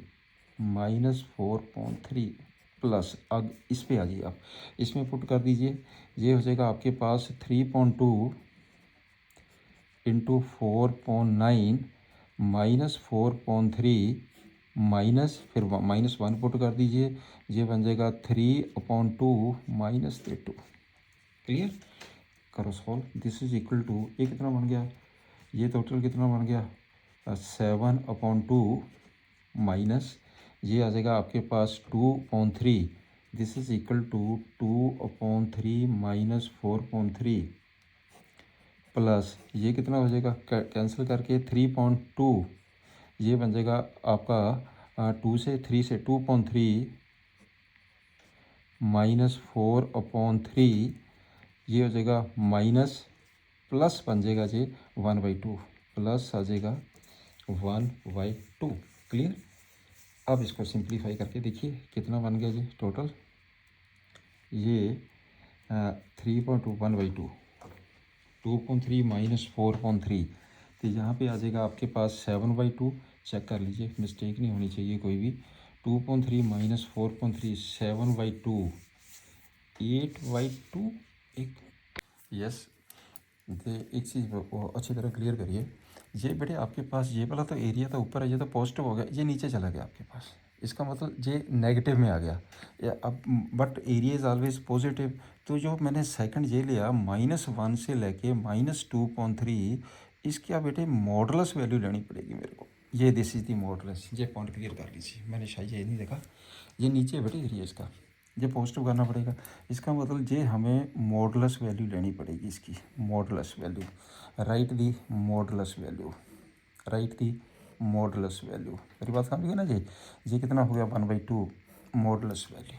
S1: प्लस, अब इस पे आ जाइए आप, इसमें पुट कर दीजिए, ये हो जाएगा आपके पास 3/2 इंटू 4/9 -4/3 माइनस, फिर -1 पुट कर दीजिए, ये बन जाएगा 3/2 -2। क्लियर, करो solve, this is equal to, ये कितना बन गया, ये टोटल कितना बन गया 7/2 माइनस, ये आ जाएगा आपके पास 2/3, this is equal to 2/3 -4/3 plus, ये कितना हो जाएगा कैंसिल करके 3/2, ये बन जाएगा आपका 2 से 3 से 2/3 -4/3, ये हो जाएगा माइनस प्लस बन जाएगा जी 1/2, प्लस आ जाएगा 1/2। क्लियर, अब इसको सिंप्लीफाई करके देखिए कितना बन गया जी टोटल, ये 3/2 1/2 2/3 -4/3, तो यहाँ पे आ जाएगा आपके पास 7/2, चेक कर लीजिए मिस्टेक नहीं होनी चाहिए कोई भी, 2/3 -4/3 7/2 8/2। एक यस, एक चीज़ वो अच्छी तरह क्लियर करिए, ये बेटे आपके पास ये वाला तो एरिया तो ऊपर है, ये तो पॉजिटिव हो गया, ये नीचे चला गया आपके पास, इसका मतलब ये नेगेटिव में आ गया, अब but area is always positive, तो जो मैंने सेकंड ये लिया -1 से लेके -2/3, इसकी आप बेटे मॉडुलस वैल्यू लेनी पड़ेगी मेरे को, ये दिस इज दी मॉडुलस, ये पॉइंट क्लियर कर लीजिए, मैंने शायद ये नहीं देखा, ये नीचे बेटे एरिया इसका, ये पॉजिटिव करना पड़ेगा, इसका मतलब ये हमें मॉडुलस वैल्यू लेनी पड़ेगी इसकी, मॉडुलस वैल्यू, राइट दी मॉडुलस वैल्यू, राइट दी मॉडुलस वैल्यू, मेरी बात समझ गए ना जी, ये कितना हो गया 1/2 मॉडुलस वैल्यू।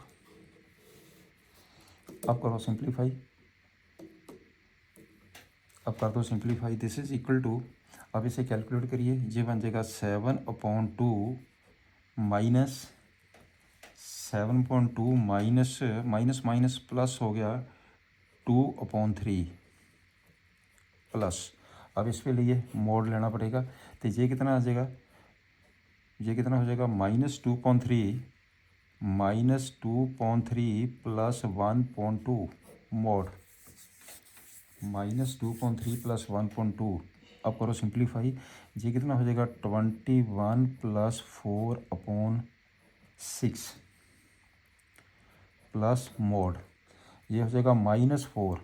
S1: अब करो सिंप्लीफाई, अब कर दो simplify, this is equal to, अब इसे कैलकुलेट करिए, ये बन जाएगा 7/2 minus 7/2 minus minus minus plus हो गया 2/3 प्लस, अब इस पे लिए मोड लेना पड़ेगा, तो ये कितना आ जाएगा, ये कितना हो जाएगा -2/3 प्लस 1/2 मोड -2/3 प्लस 1/2। अब करो सिंप्लीफाई, ये कितना हो जाएगा 21 प्लस 4/6 प्लस मोड, ये हो जाएगा -4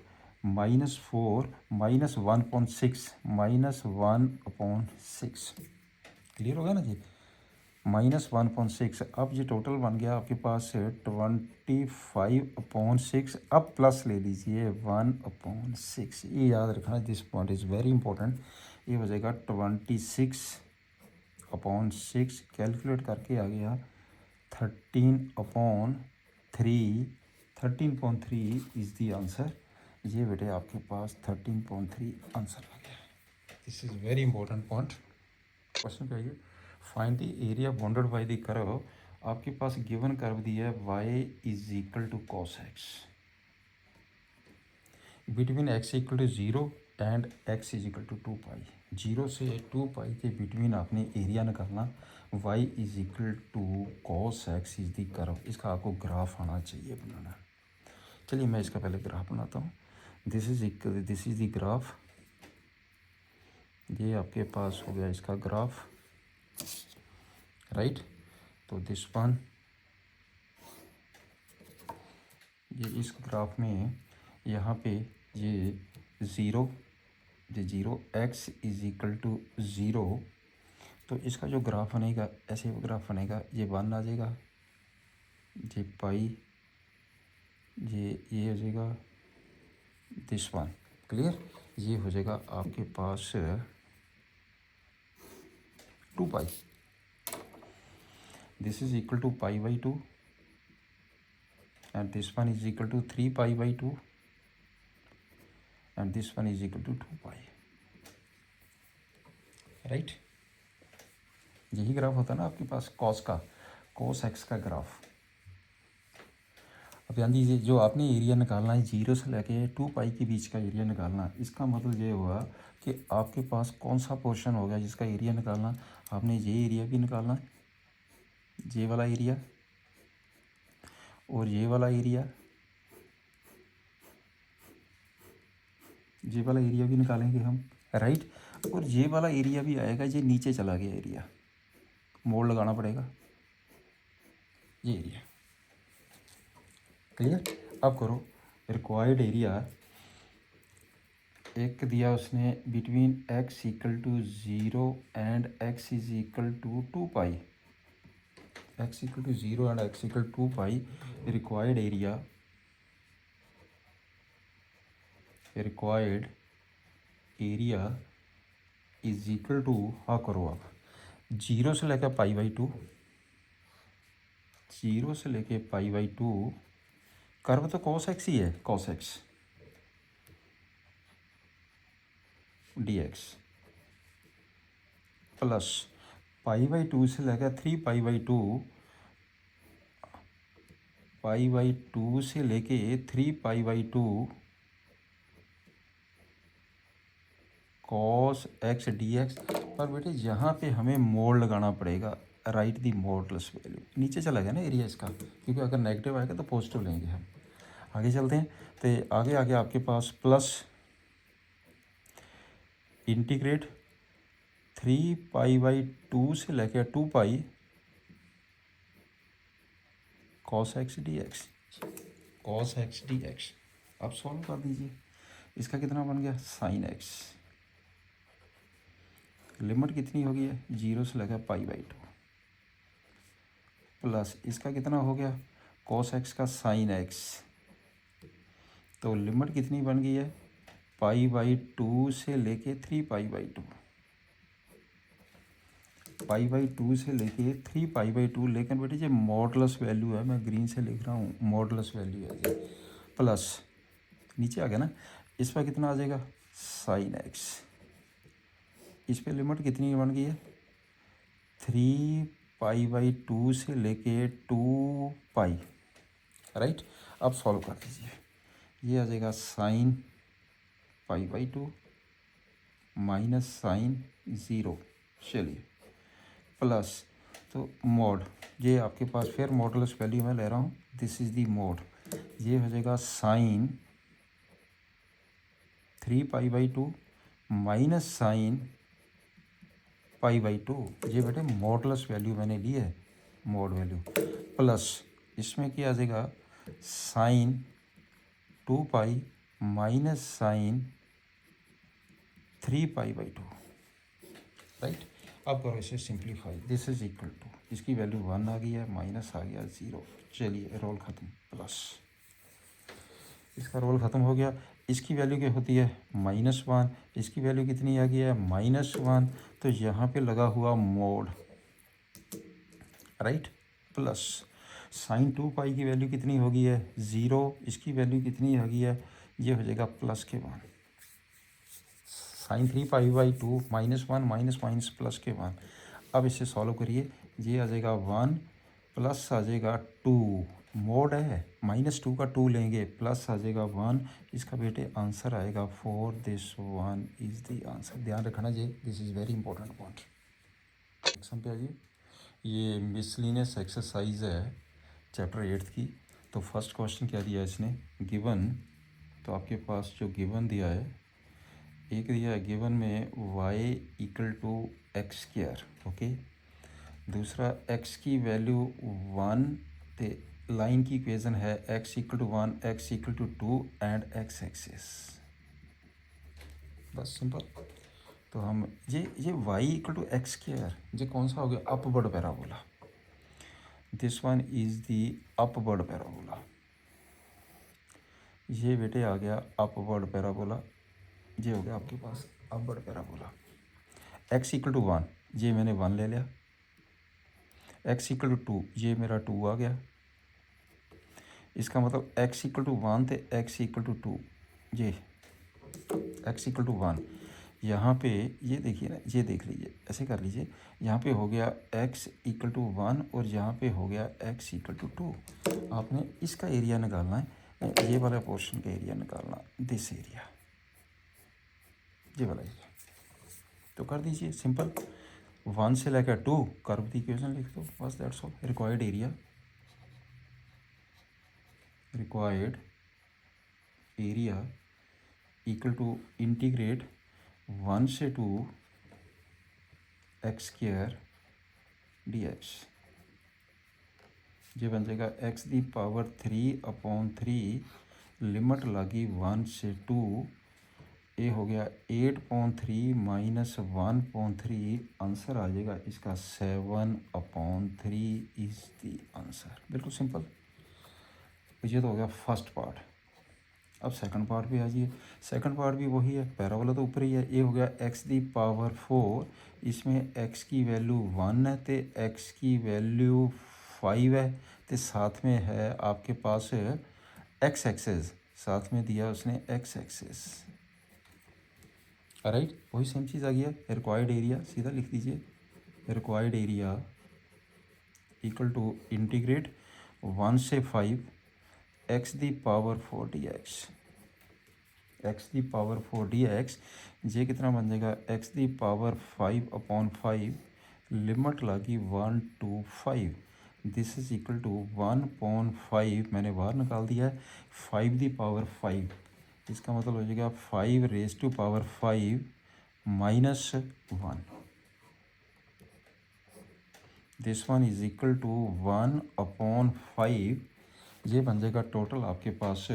S1: -1/6 -1/6। क्लियर हो गया ना जी, -1/6। अब ये टोटल बन गया आपके पास 25/6, अब प्लस ले लीजिए 1/6, ये याद रखना, this point is very important, ये हो जाएगा 26/6, कैलकुलेट करके आ गया 13/3 इज़ दी आंसर, ये बेटे आपके पास 13/3 आंसर आ गया। This is very important point. Question क्या है, find the area bounded by the curve आपके पास गिवन कर्व दिया है y is equal to cos x between x equal to 0 and x is equal to 2 pi. 0 से 2 पाई के between आपने area निकालना। y is equal to cos x is the curve. इसका आपको ग्राफ आना चाहिए बनाना। चलिए मैं इसका पहले ग्राफ बनाता हूँ। This is the graph. ये आपके पास हो गया इसका ग्राफ, राइट। तो दिस वन, ये इस ग्राफ में यहाँ पे ये zero x is equal to 0, तो इसका जो ग्राफ बनेगा ऐसे ग्राफ बनेगा। ये 1 आ जाएगा, ये पाई, ये हो जाएगा दिस वन। क्लियर। ये हो जाएगा आपके पास 2 pi. This is equal to pi by 2 and this one is equal to 3 pi by 2 and this one is equal to 2 pi, right. यही ग्राफ होता है ना आपके पास कॉस एक्स का ग्राफ। अब ध्यान दीजिए, जो आपने एरिया निकालना है 0 से लेके 2 पाई के बीच का एरिया निकालना। इसका मतलब ये हुआ कि आपके पास कौन सा पोर्शन हो गया जिसका एरिया निकालना। आपने ये एरिया भी निकालना है, ये वाला एरिया और ये वाला एरिया, ये वाला एरिया भी निकालेंगे हम, राइट। और ये वाला एरिया भी आएगा, ये नीचे चला गया एरिया, मोड़ लगाना पड़ेगा ये एरिया। क्लियर। अब करो रिक्वायर्ड एरिया। एक दिया उसने between x equal to 0 and x is equal to 2 pi. x equal to 0 and x equal to 2 pi. Required area is equal to, हाँ करो आप, 0 से लेकर पाई बाई 2, 0 से लेके पाई बाई 2। कर्व तो कॉस एक्स ही है, cos x D X plus pi by 2 से लेकर 3 पाई बाई 2, पाई बाई 2 से लेके 3 pi by 2 cos x D x. पर बेटे यहाँ पे हमें मोड़ लगाना पड़ेगा, राइट दी मोडलेस वैल्यू। नीचे चला गया ना एरिया इसका, क्योंकि अगर नेगेटिव आएगा तो पॉजिटिव लेंगे हम। आगे चलते हैं, तो आगे आपके पास प्लस इंटीग्रेट 3 पाई बाई 2 से लेकर 2 pi cos x D x, cos x D x. अब सॉल्व कर दीजिए। इसका कितना बन गया, साइन एक्स। लिमिट कितनी होगी है, 0 से लेकर पाई बाई 2 प्लस इसका कितना हो गया, कॉस एक्स का साइन एक्स। तो लिमिट कितनी बन गई है, पाई बाई 2 से लेके 3 पाई बाई 2, पाई बाई 2 से लेके 3 पाई बाई 2। लेकिन बेटे ये मॉडुलस वैल्यू है, मैं ग्रीन से लिख रहा हूँ, मॉडुलस वैल्यू है ये। प्लस नीचे आ गया ना, इस पर कितना आ जाएगा, साइन एक्स। इस पर लिमिट कितनी बन गई है, 3 पाई बाई 2 से लेके 2 पाई, राइट। अब सॉल्व कर दीजिए। ये आ जाएगा sine pi by 2 minus sine 0, चलिए प्लस, तो मोड, ये आपके पास फिर मॉडुलस वैल्यू मैं ले रहा हूँ, दिस इज़ दी मोड। ये हो जाएगा sine 3 pi by 2 minus sine pi by 2। ये बेटे मॉडुलस वैल्यू मैंने ली है, मोड वैल्यू। प्लस इसमें क्या आ जाएगा, sine 2 pi minus sine 3 pi by 2, right. अब करो इसे simplify. This is equal to, इसकी वैल्यू 1 आ गई है, माइनस आ गया 0। चलिए रोल ख़त्म, प्लस इसका रोल ख़त्म हो गया। इसकी वैल्यू क्या होती है, -1। इसकी वैल्यू कितनी आ गई है, -1। तो यहाँ पे लगा हुआ mode, right. Plus sign 2 pi की वैल्यू कितनी हो गई है, 0। इसकी वैल्यू कितनी हो गई है, ये हो जाएगा प्लस के 1। Sine 3 pi by 2 -1 minus minus plus के 1। अब इसे सॉल्व करिए, ये आ जाएगा 1 प्लस आ जाएगा 2, मोड है -2 का 2 लेंगे, प्लस आ जाएगा 1, इसका बेटे आंसर आएगा 4, दिस 1 इज़ द आंसर। ध्यान रखना जी, this is very important point. Section पे आ जाइए, ये मिसलिनियस एक्सरसाइज है चैप्टर 8 की। तो फर्स्ट क्वेश्चन क्या दिया इसने, गिवन, तो आपके पास जो गिवन दिया है, एक दिया है गिवन में y = x², ओके। दूसरा x की वैल्यू 1, तो लाइन की इक्वेशन है x = 1, x = 2 and x axis, बस सिंपल। तो हम ये y = x², ये कौन सा हो गया, upward parabola. This one is the upward parabola, ये बेटे आ गया अपवर्ड पैराबोला, ये हो गया आपके पास अपवर्ड पैराबोला। x = 1, ये मैंने 1 ले लिया, x = 2, ये मेरा 2 आ गया, इसका मतलब x = 1 तो x = 2, ये x = 1, यहाँ पे ये देखिए ना, ये देख लीजिए, ऐसे कर लीजिए, यहाँ पे हो गया x = 1 और यहाँ पे हो गया x = 2। आपने इसका एरिया निकालना है, ये वाला पोर्शन का एरिया निकालना, दिस एरिया, ये वाला एरिया। तो कर दीजिए सिंपल, 1 से लेकर 2 कर्व की इक्वेशन लिख दो, बस that's all. Required area equal to integrate 1 से 2 x² dx, ये बन जाएगा x⁻³ लिमिट लगी 1 से 2, ये हो गया 8/3 - 1/3, आंसर आ जाएगा इसका 7/3 इज़ दी आंसर। बिल्कुल सिंपल, ये तो हो गया फर्स्ट पार्ट। अब सेकंड पार्ट भी आ जाइए, सेकंड पार्ट भी वही है, पैराबोला तो ऊपर ही है। ये हो गया x⁻⁴, इसमें x की वैल्यू 1 है तो x की वैल्यू 5 है, तो साथ में है आपके पास x एक्सेस, साथ में दिया उसने x एक्सेस, राइट। वही सेम चीज़ आ गया। रिक्वायर्ड एरिया सीधा लिख दीजिए, required area equal to integrate 1 से 5 x⁻⁴ dx, x⁻⁴ dx, ये कितना बन जाएगा x⁵/5 लिमिट लगी 1 to 5, this is equal to 1/5, मैंने बाहर निकाल दिया है 5⁵, इसका मतलब हो जाएगा 5⁵5 -1, this one is equal to 1/5, ये बन जाएगा टोटल आपके पास,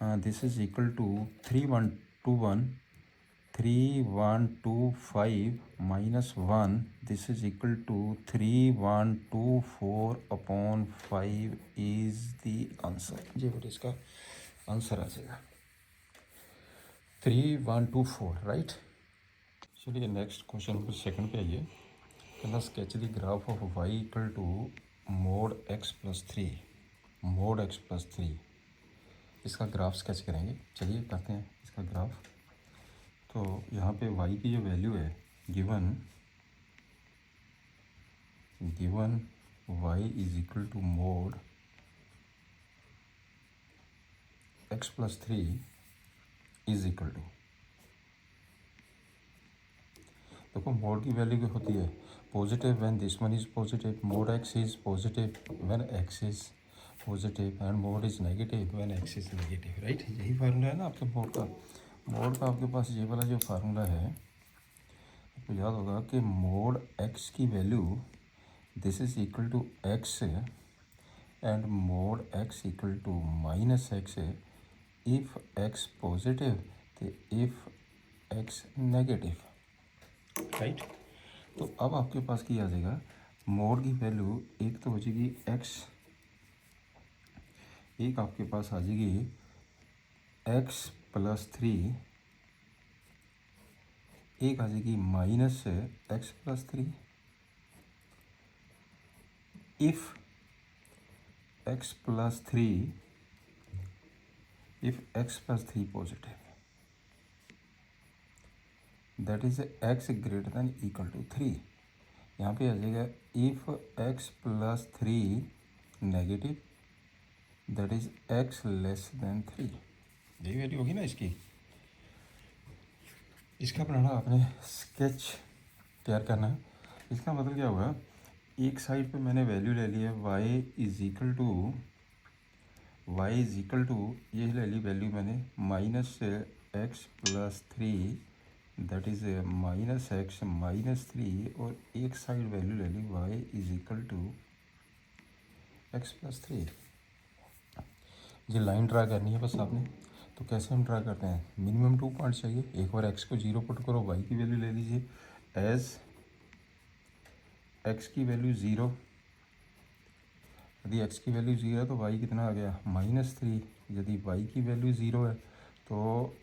S1: this is equal to 3125 -1, this is equal to 3124/5 is the answer. ये बेटे इसका आंसर आ जाएगा 3124, राइट। चलिए नेक्स्ट क्वेश्चन नंबर सेकंड पे आइए। कहना sketch the graph of y equal to mod x+3, mod x+3, इसका ग्राफ स्केच करेंगे। चलिए करते हैं इसका ग्राफ। तो यहाँ पे y की जो वैल्यू है given y is equal to mod x+3 is equal to, देखो मोड की वैल्यू क्या होती है, positive when this one is positive, mod x is positive when x is positive and mod is negative when x is negative, right. यही formula है ना आपके mode का। मोड का आपके पास ये वाला जो फार्मूला है, आपको याद होगा कि mod x की value this is equal to x and mod x equal to -x, if x positive तो इफ़ x नेगेटिव, राइट। तो अब आपके पास क्या आ जाएगा, मोड की वैल्यू एक तो हो जाएगी x, एक आपके पास आ जाएगी x+3, एक आ जाएगी -x+3, if x+3 positive, that is x > 3, यहाँ पे आ जाएगा if x plus three negative that is x less than three, यही वैल्यू होगी ना इसकी। इसका बनाना आपने स्केच तैयार करना है। इसका मतलब क्या होगा, एक साइड पे मैंने वैल्यू ले ली है y इज़ इक्वल टू ये ले ली वैल्यू मैंने minus x plus three that is minus x minus three, और एक साइड वैल्यू ले ली y is equal to x plus three. ये लाइन ड्रा करनी है बस आपने। तो कैसे हम ड्रा करते हैं, मिनिमम 2 पॉइंट चाहिए। एक बार x को 0 पुट करो, y की वैल्यू ले लीजिए एज x की वैल्यू 0। यदि x की वैल्यू 0 है तो y कितना आ गया -3। यदि y की वैल्यू 0 है तो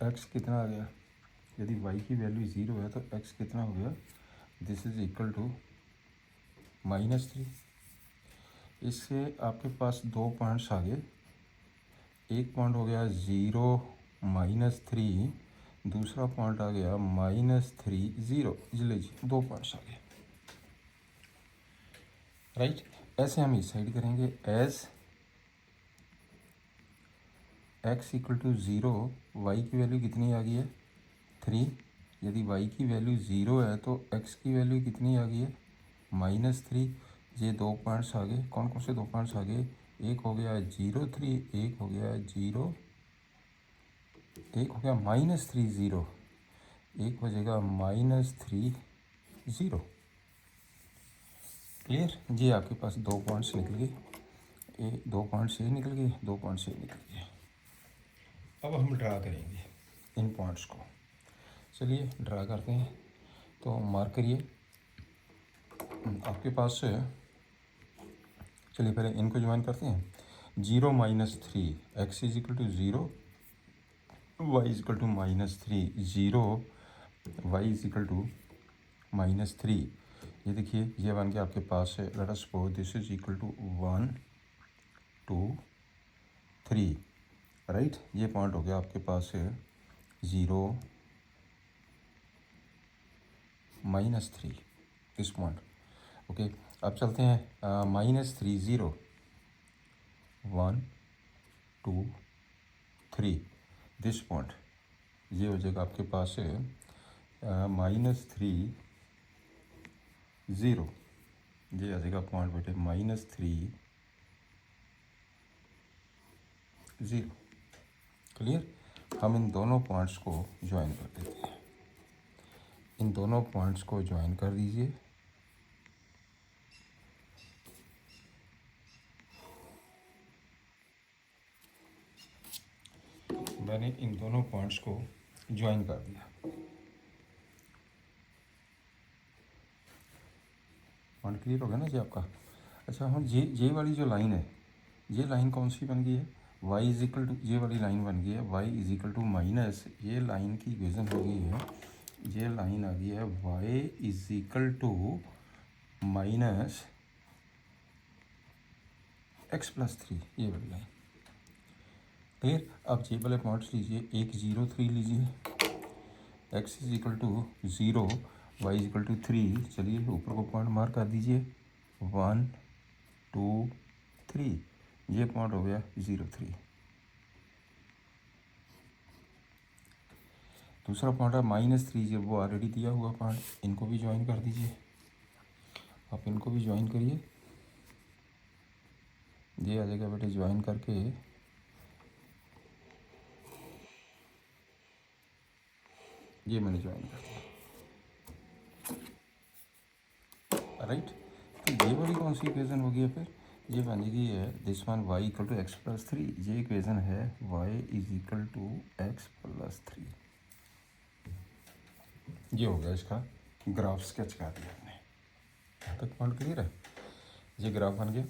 S1: x कितना आ गया, यदि y की वैल्यू 0 है तो x कितना हो गया, दिस इज़ इक्वल टू -3। इससे आपके पास 2 पॉइंट्स आ गए। एक पॉइंट हो गया 0 -3, दूसरा पॉइंट आ गया -3 0। चलिए जी 2 पॉइंट्स आ गए, राइट। ऐसे हम इस साइड करेंगे as x equal to 0, y की वैल्यू कितनी आ गई है 3। यदि y की वैल्यू 0 है तो x की वैल्यू कितनी आ गई है -3। ये 2 पॉइंट्स आ गए। कौन कौन से 2 पॉइंट्स आ गए, एक हो गया 0 3, एक हो गया 0, एक हो गया -3 0, एक हो जाएगा -3 0। क्लियर, ये आपके पास 2 पॉइंट्स निकल गए, 2 पॉइंट्स ये निकल गए, 2 पॉइंट्स ये निकल गए। अब हम ड्रा करेंगे इन पॉइंट्स को। चलिए ड्रा करते हैं। तो मार्क करिए आपके पास। चलिए पहले इनको ज्वाइन करते हैं। 0 -3 x is equal to 0, y is equal to -3 0, y is equal to -3। ये देखिए ये बन गया आपके पास है, let us suppose this is equal to 1 2 3, right. ये पॉइंट हो गया आपके पास है 0 -3, इस पॉइंट। ओके, अब चलते हैं -3 0 1 2 3, दिस पॉइंट। ये हो जाएगा आपके पास है -3 0, ये आ जाएगा पॉइंट बेटे -3 0। क्लियर, हम इन दोनों पॉइंट्स को ज्वाइन कर देते हैं। इन दोनों पॉइंट्स को ज्वाइन कर दीजिए। मैंने इन दोनों पॉइंट्स को ज्वाइन कर दिया। पॉइंट क्लियर हो गया ना जी आपका। अच्छा, हम ये वाली जो लाइन है, ये लाइन कौन सी बन गई है, y इज इक्वल टू, ये वाली लाइन बन गई है y is equal to minus, ये लाइन की इक्वेशन हो गई है, ये लाइन आ गई है y is equal to minus x plus 3, ये वाली लाइन। क्लियर, अब ये वाले पॉइंट्स लीजिए, एक 0 3 लीजिए, x is equal to 0, y is equal to 3। चलिए ऊपर को पॉइंट मार्क कर दीजिए 1 2 3, ये पॉइंट हो गया 0 3। दूसरा पॉइंट है -3, जब वो ऑलरेडी दिया हुआ पॉइंट, इनको भी ज्वाइन कर दीजिए। आप इनको भी ज्वाइन करिए, ये आ जाएगा बेटे ज्वाइन करके, ये मैंने ज्वाइन कर दिया, राइट। तो ये वाली कौन सी इक्वेशन होगी है फिर, ये बनेगी है this one y equal to x plus 3। ये इक्वेशन है y is equal to x plus 3। ये हो गया इसका ग्राफ, स्केच कर दिया हमने। यहाँ तक पॉइंट क्लियर है। ये ग्राफ बन गया,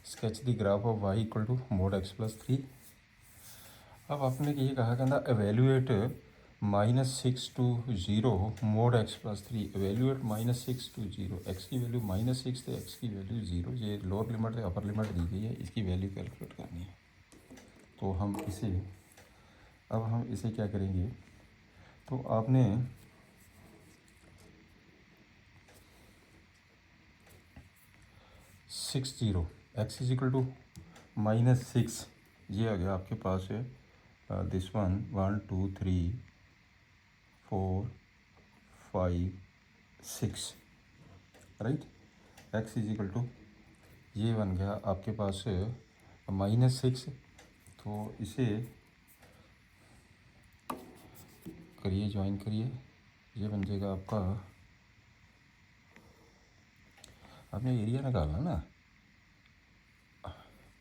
S1: sketch the graph of y equal to mod x plus 3। अब आपने ये कहा कहना evaluate -6 to 0 mod x plus 3। Evaluate -6 to 0, x की वैल्यू -6 थे, एक्स की वैल्यू 0। ये लोअर लिमिट है, अपर लिमिट दी गई है, इसकी वैल्यू कैलकुलेट करनी है। तो हम इसे, अब हम इसे क्या करेंगे, तो आपने 60, एक्स इज इक्वल टू -6, ये आ गया आपके पास है this one 1 2 3 4 5 6, right. X is equal to ये बन गया आपके पास -6, तो इसे करिए, ज्वाइन करिए, ये बन जाएगा आपका, आपने एरिया निकालना ना,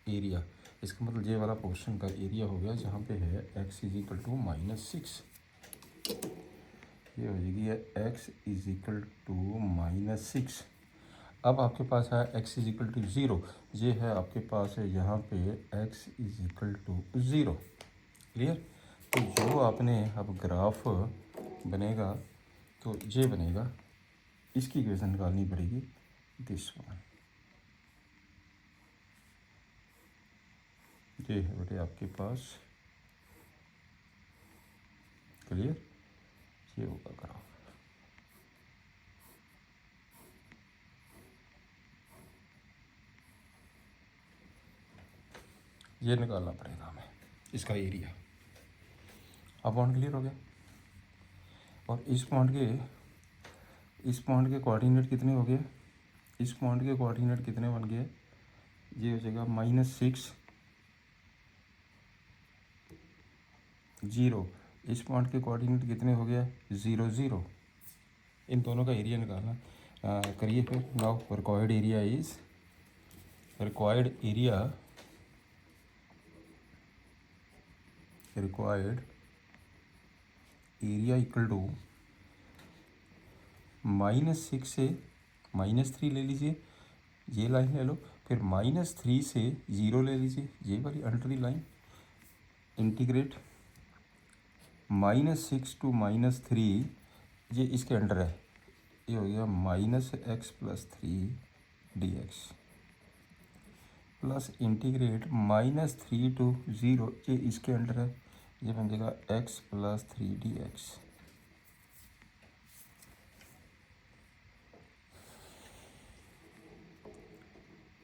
S1: एरिया, इसका मतलब ये वाला पोर्शन का एरिया हो गया जहाँ पे है x इज इक्वल टू -6, ये हो जाएगी x इज इक्वल टू -6। अब आपके पास है x इज इक्वल टू 0, ये है आपके पास है यहाँ पे x is equal to 0, clear. तो जो आपने अब ग्राफ बनेगा तो ये बनेगा, इसकी इक्वेशन निकालनी पड़ेगी, दिस वन, ये है बेटे आपके पास, क्लियर, ये होगा ग्राफ। ये निकालना पड़ेगा हमें, इसका एरिया। अब पॉइंट क्लियर हो गया। और इस पॉइंट के कोऑर्डिनेट कितने हो गए, इस पॉइंट के कोऑर्डिनेट कितने बन गए, ये हो जाएगा -6 0, इस पॉइंट के कोऑर्डिनेट कितने हो गया 0 0, इन दोनों का एरिया निकालना। करिए फिर, now required area is, required area equal to -6 से -3 ले लीजिए, ये लाइन ले लो, फिर -3 से 0 ले लीजिए, ये वाली अंडर लाइन, इंटीग्रेट -6 टू -3, ये इसके अंडर है, ये हो गया -x+3 dx, plus integrate -3 to 0, ये इसके अंडर है, ये बन जाएगा x+3 dx।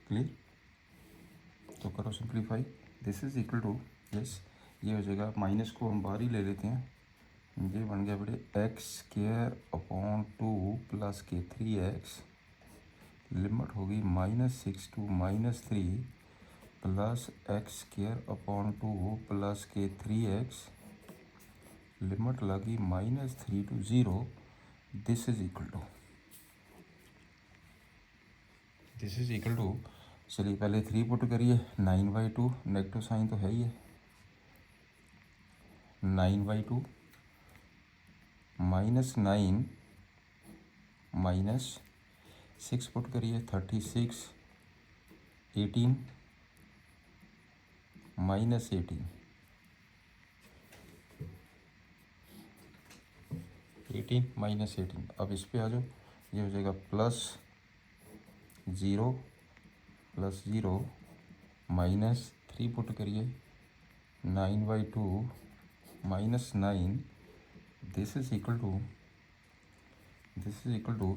S1: क्लियर, तो करो simplify, this is equal to, yes, ये हो जाएगा, माइनस को हम बाहर ही ले लेते हैं, ये बन गया बेटे x² प्लस के 3x, लिमिट होगी -6 टू -3 प्लस x² प्लस के 3x, लिमिट लगी -3 to 0, this is equal to, चलिए पहले 3 पुट करिए, 9/2, नेगेटिव साइन तो है ही है, 9/2 -9 -6 पुट करिए, 36, 18 -18, 18 -18, अब इस पे आ जाओ, ये हो जाएगा +0 +0 -3 पुट करिए, 9/2 -9, दिस इज इक्वल टू,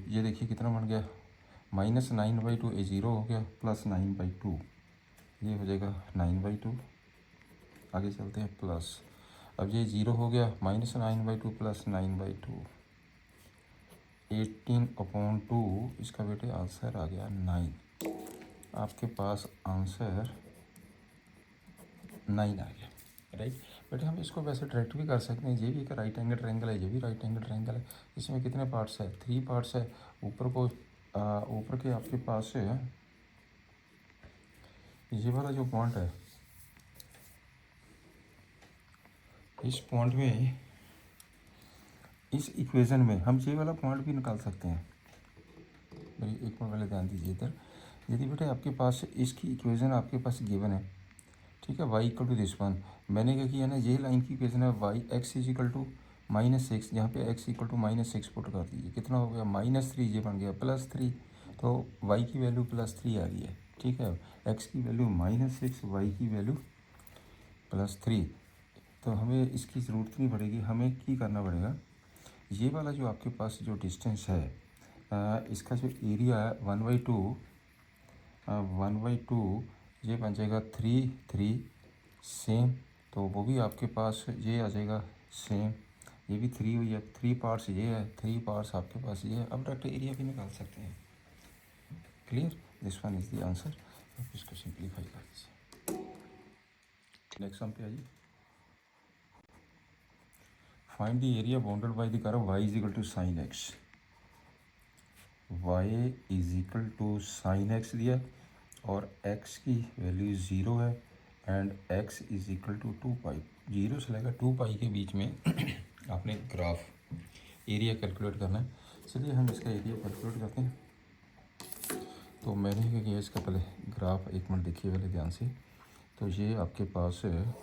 S1: ये देखिए कितना बन गया, -9/2, ये 0 हो गया, +9/2, ये हो जाएगा 9/2, आगे चलते हैं, प्लस, अब ये 0 हो गया, -9/2 प्लस 9/2, 18/2, इसका बेटे आंसर आ गया 9, आपके पास आंसर 9 आ गया, राइट। बेटे हम इसको वैसे डायरेक्ट भी कर सकते हैं, ये भी एक राइट एंगल ट्रायंगल है, ये भी राइट एंगल ट्रायंगल है, इसमें कितने पार्ट्स है, 3 पार्ट्स है, ऊपर के आपके पास है ये वाला जो पॉइंट है, इस पॉइंट में, इस इक्वेशन में हम ये वाला पॉइंट भी निकाल सकते हैं, मेरी एक मिनट पहले ध्यान दीजिए इधर, यदि बेटे आपके पास इसकी इक्वेशन आपके पास गिवन है, ठीक है, y equal to this one, मैंने क्या किया ना, ये लाइन की इक्वेशन है y, x is equal to -6, यहाँ पे x इक्वल टू -6 पुट कर दीजिए, कितना हो गया -3, ये बन गया +3, तो y की वैल्यू +3 आ गई है, ठीक है, x की वैल्यू -6, y की वैल्यू +3, तो हमें इसकी ज़रूरत नहीं पड़ेगी, हमें क्या करना पड़ेगा, ये वाला जो आपके पास जो डिस्टेंस है, इसका जो एरिया है 1/2, 1/2 ये बन जाएगा 3 सेम, तो वो भी आपके पास ये आ जाएगा सेम, ये भी 3 हुई है, 3 पार्ट्स ये है, 3 पार्ट्स आपके पास ये है। अब डायरेक्ट एरिया भी निकाल सकते हैं। Clear, this one is the answer. आप इसको सिंप्लीफाई कर दीजिए। नेक्स्ट सम पे आइए। Find the area bounded by the curve y is equal to sine x. y is equal to sine x दिया और x की वैल्यू 0 है and x is equal to 2 pi. 0 से लेकर 2 पाई के बीच में आपने ग्राफ एरिया कैलकुलेट करना है। चलिए हम इसका एरिया कैलकुलेट करते हैं। तो मैंने क्या किया, इसका पहले ग्राफ एक मिनट देखिए पहले ध्यान से। तो ये आपके पास है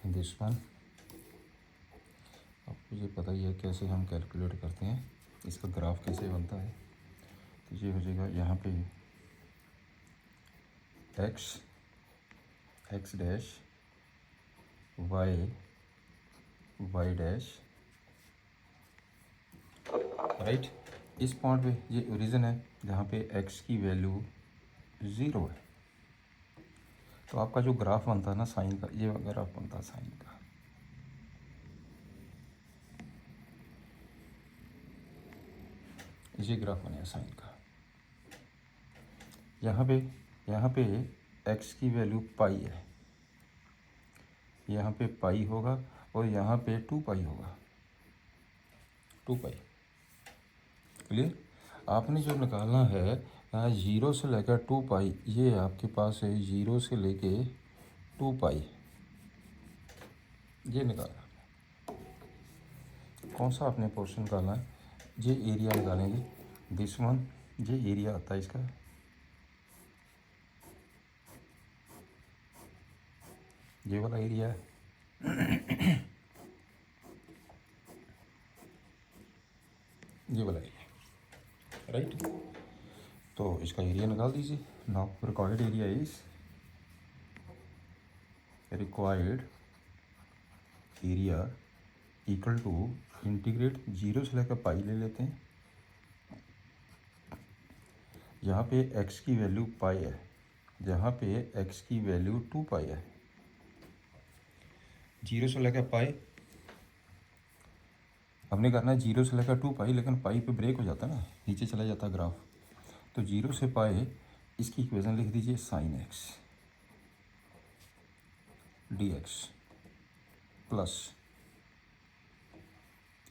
S1: दिस वन, आपको ये पता ही है कैसे हम कैलकुलेट करते हैं, इसका ग्राफ कैसे बनता है। तो ये हो जाएगा यहाँ पे x dash y dash, right. इस पॉइंट पे ये ओरिजिन है जहाँ पे x की वैल्यू 0 है। तो आपका जो ग्राफ बनता है ना साइन का, ये ग्राफ बनता है साइन का। ये ग्राफ बनेगा साइन का। यहाँ पे x की वैल्यू पाई है, यहाँ पे पाई होगा और यहाँ पे 2 पाई होगा, 2 पाई। क्लियर। आपने जो निकालना है यहाँ 0 से लेकर 2 पाई, ये आपके पास है 0 से लेके 2 पाई, ये निकालना। कौन सा आपने पोर्शन निकालना है, ये एरिया निकालेंगे। दिस वन, ये एरिया आता है इसका, ये वाला एरिया है। ये वाला एरिया, राइट। तो इसका एरिया निकाल दीजिए। Now required area is equal to integrate 0 से लेकर पाई ले लेते हैं। यहाँ पे x की वैल्यू पाई है, जहाँ पे x की वैल्यू 2 पाई है। 0 से लेकर पाई हमने करना है 0 से लेकर 2 पाई, लेकिन पाई पे ब्रेक हो जाता है ना, नीचे चला जाता है ग्राफ। तो 0 से पाई, इसकी इक्वेशन लिख दीजिए sine X D X plus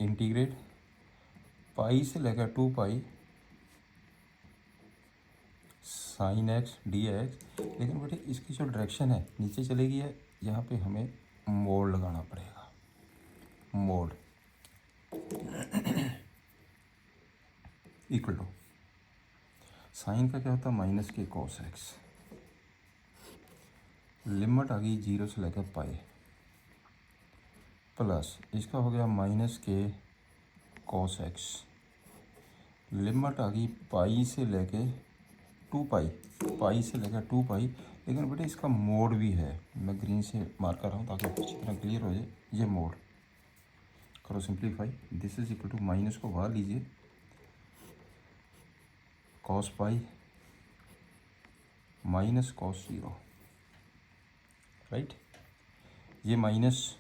S1: integrate pi से लेकर 2 pi sine X D X. लेकिन बेटे इसकी जो डायरेक्शन है नीचे चलेगी है, यहाँ पे हमें मोड लगाना पड़ेगा, मोड इक्वल टू साइन का क्या होता है माइनस के कॉस एक्स, लिमिट आ गई 0 से लेकर पाई, प्लस इसका हो गया माइनस के कॉस एक्स, लिमिट आ गई पाई से लेके 2 पाई, पाई से लेकर 2 पाई। लेकिन बेटे इसका मोड भी है, मैं ग्रीन से मार्क कर रहा हूँ ताकि अच्छी तरह क्लियर हो जाए। ये मोड करो simplify, this is equal to minus को बाहर लीजिए, cos pi minus cos 0, right. ये माइनस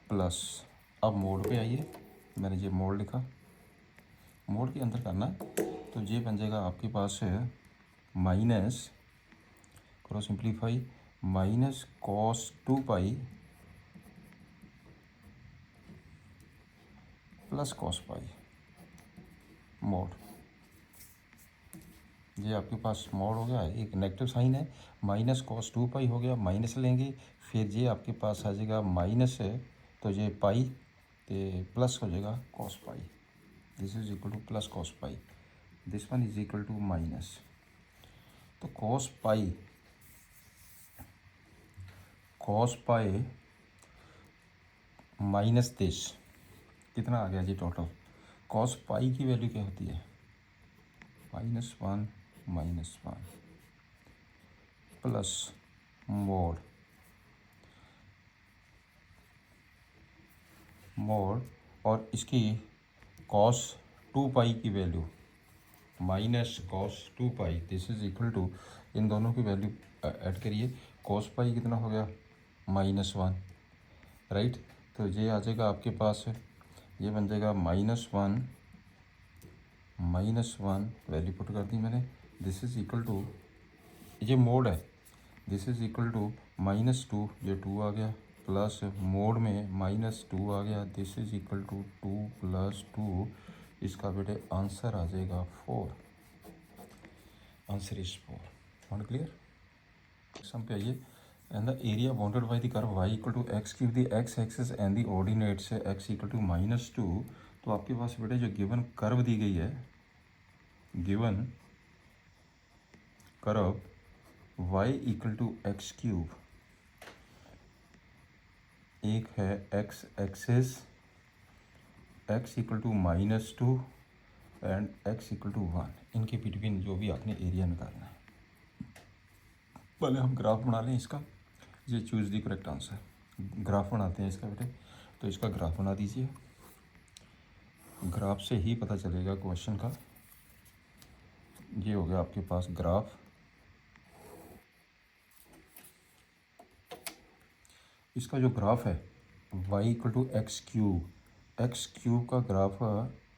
S1: प्लस, अब मोड पे आइए, मैंने ये मोड लिखा, मोड के अंदर करना है। तो ये बन जाएगा आपके पास है माइनस, करो simplify, minus cos 2 pi plus cos पाई मोड। ये आपके पास मोड हो गया, एक नेगेटिव साइन है, माइनस कॉस 2 पाई हो गया, माइनस लेंगे, फिर ये आपके पास आ जाएगा माइनस है, तो ये पाई तो प्लस हो जाएगा cos pi, this is equal to plus cos pi, this one is equal to minus. तो कॉस पाई माइनस दिस कितना आ गया जी टोटल। कॉस पाई की वैल्यू क्या होती है, -1 प्लस मोड और इसकी कॉस 2 पाई की value minus cos 2 pi, this is equal to, इन दोनों की वैल्यू ऐड करिए, कॉस पाई कितना हो गया -1, राइट। तो ये आ जाएगा आपके पास, ये बन जाएगा -1 वैल्यू पुट कर दी मैंने, दिस इज इक्वल टू, ये मोड है, दिस इज इक्वल टू -2, ये 2 आ गया, प्लस मोड में -2 आ गया, दिस इज इक्वल टू 2 + 2, इसका बेटे आंसर आ जाएगा 4, answer is 4। Not clear. Sum पे आइए, and the area bounded by the curve y equal to x cube, the X axis and the ordinates x equal to -2। तो आपके पास बेटे जो गिवन कर्व दी गई है, given curve y equal to x cube, एक है x axis x equal to -2 and x equal to 1, इनके बिटवीन जो भी आपने एरिया निकालना है। पहले हम ग्राफ बना लें इसका, ये चूज़ दी करेक्ट आंसर, ग्राफ बनाते हैं इसका बेटे। तो इसका ग्राफ बना दीजिए, ग्राफ से ही पता चलेगा क्वेश्चन का। ये हो गया आपके पास ग्राफ, इसका जो ग्राफ है y equal to x cube का ग्राफ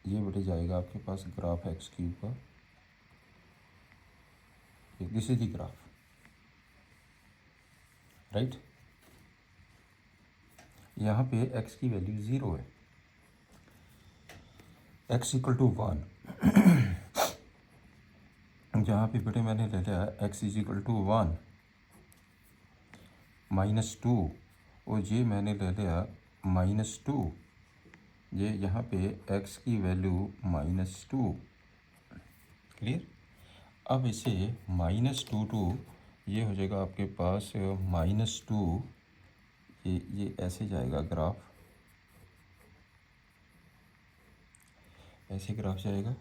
S1: ये बेटे जाएगा आपके पास, ग्राफ एक्स क्यूब का, this is the graph, right. यहाँ पे x की वैल्यू 0 है, x इक्वल टू 1, जहाँ पे बेटे मैंने ले लिया x इज इक्वल टू 1 -2, और ये मैंने ले लिया -2, ये यहाँ पे x की वैल्यू -2, क्लियर। अब इसे -2 टू, ये हो जाएगा आपके पास -2, ये ऐसे जाएगा ग्राफ, ऐसे ग्राफ जाएगा।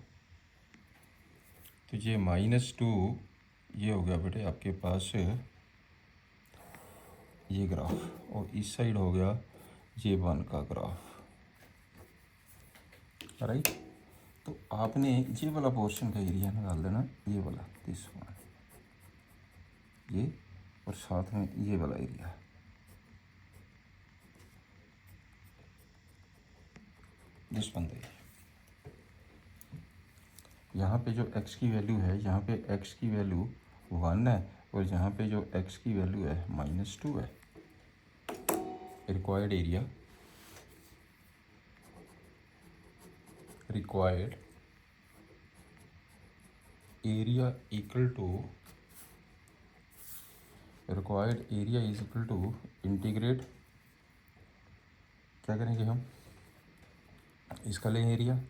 S1: तो ये -2, ये हो गया बेटे आपके पास ये ग्राफ, और इस साइड हो गया ये 1 का ग्राफ, राइट। तो आपने ये वाला पोर्शन का एरिया निकाल देना, ये वाला, दिस वन, ये, और साथ में ये वाला एरिया, दिस वन। यहाँ पे जो x की वैल्यू है, यहाँ पे x की वैल्यू 1 है, और यहाँ पे जो x की वैल्यू है -2 है। Required area equal to, required area is equal to integrate, क्या करेंगे हम, इसका लेंगे एरिया,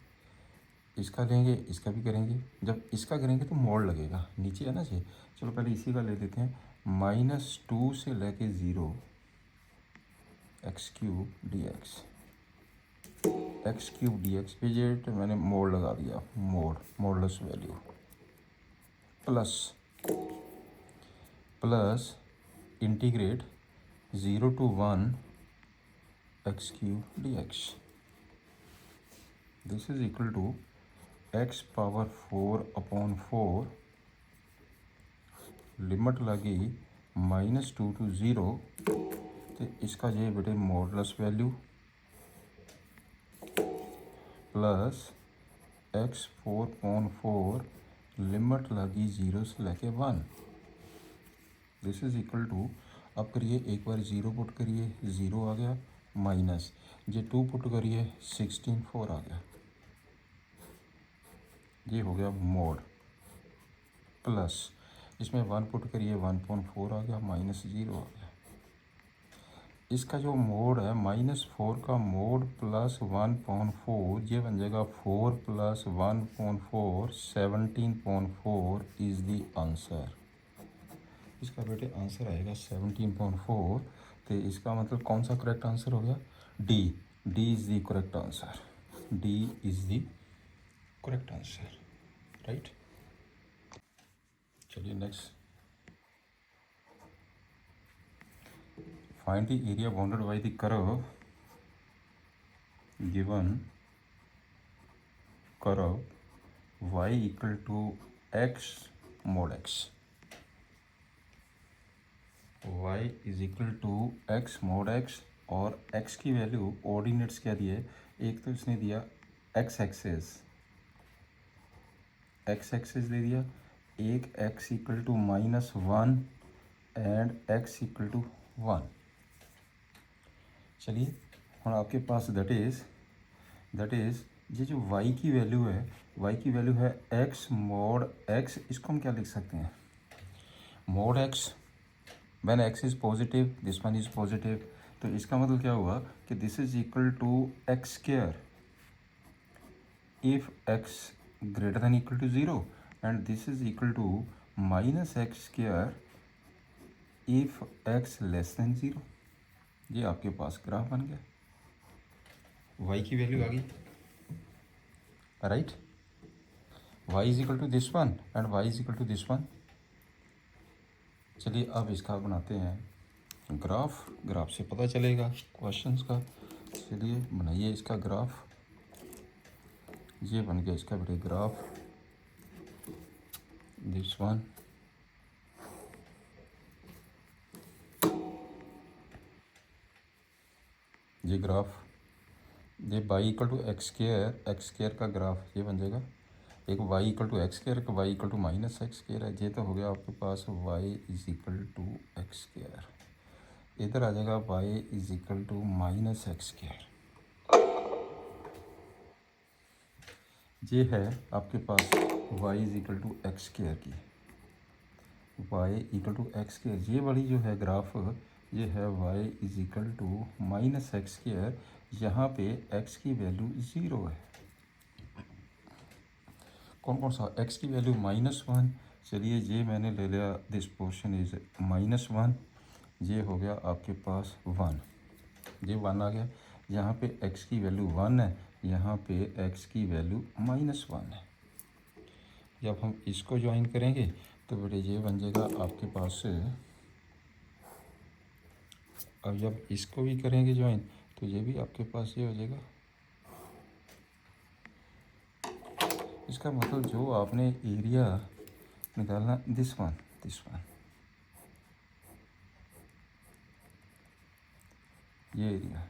S1: इसका लेंगे, इसका भी करेंगे। जब इसका करेंगे तो मोड़ लगेगा, नीचे है ना जी। चलो पहले इसी का ले देते हैं, -2 से लेके 0 एक्स क्यूब डी एक्स पे जे मैंने मोड़ लगा दिया, modulus value, plus integrate 0 to 1 x cube d x, this is equal to x power 4/4, limit लगी -2 to 0, तो इसका ये बेटे modulus value, plus x 4/4, limit लगी 0 से लेके 1, दिस इज इक्वल टू, अब करिए एक बार 0 पुट करिए, 0 आ गया, माइनस ये 2 पुट करिए, 16 4 आ गया, ये हो गया मोड, प्लस इसमें 1 पुट करिए, 1/4 आ गया, -0 आ गया। इसका जो मोड है -4 का मोड प्लस 1/4, ये बन जाएगा 4 + 1/4, 17/4 इज़ द आंसर। इसका बेटे आंसर आएगा 17/4। तो इसका मतलब कौन सा करेक्ट आंसर हो गया, D is the correct answer, D is the correct answer, right. चलिए next, find the area bounded by the curve, given curve Y equal to X mod X, Y is equal to X mod X, और X की value ordinates क्या दिए, एक तो इसने दिया x access दे दिया, एक x equal to -1 and x equal to 1। चलिए हम आपके पास दैट इज़ ये जो y की वैल्यू है, y की वैल्यू है x मोड x, इसको हम क्या लिख सकते हैं, mod x, when x is positive this one is positive, तो इसका मतलब क्या हुआ कि this is equal to x square if x greater than equal to 0, and this is equal to minus x square if x less than 0। ये आपके पास graph बन गया, y की वैल्यू आ गई, right, y is equal to this one and y is equal to this one. चलिए अब इसका बनाते हैं ग्राफ से पता चलेगा क्वेश्चंस का। चलिए बनाइए इसका ग्राफ, ये बन गया इसका बेटे ग्राफ, दिस वन, ये ग्राफ, ये Y equal to x square का ग्राफ ये बन जाएगा, एक Y equal to x square, एक Y equal to minus x square है, ये तो हो गया आपके पास Y is equal to x square, इधर आ जाएगा Y is equal to minus x square. ये है आपके पास Y is equal to x square की, Y equal to x square, ये वाली जो है ग्राफ ये है y is equal to minus x square, यहाँ पे एक्स की वैल्यू 0 है, कौन कौन सा, एक्स की वैल्यू -1, चलिए ये मैंने ले लिया, दिस पोर्शन इज -1, ये हो गया आपके पास 1, ये 1 आ गया, यहाँ पे x की वैल्यू 1 है, यहाँ पे x की वैल्यू -1 है। जब हम इसको ज्वाइन करेंगे तो बेटे ये बन जाएगा आपके पास, अब जब इसको भी करेंगे ज्वाइन तो ये भी आपके पास ये हो जाएगा, इसका मतलब जो आपने एरिया निकालना, दिस वन ये एरिया,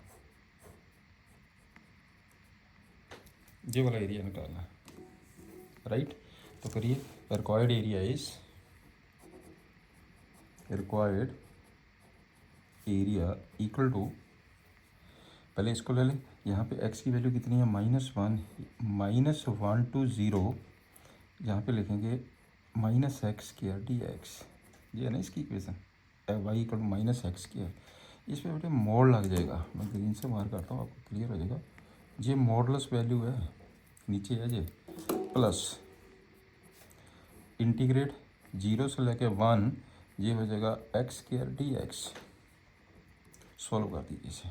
S1: ये वाला एरिया निकालना, राइट। तो करिए, रिक्वायर्ड एरिया इक्वल टू, पहले इसको ले लें, यहाँ पे x की वैल्यू कितनी है -1 टू 0, यहाँ पे लिखेंगे -x² dx, ये है ना इसकी equation, y equal to -x², इस पर बेटे मोड लग जाएगा, मैं ग्रीन से मार्क करता हूँ आपको क्लियर हो जाएगा, ये मॉडुलस वैल्यू है, नीचे है ये, प्लस इंटीग्रेट 0 से लेके 1, ये हो जाएगा x² dx, सॉल्व कर दीजिए इसे,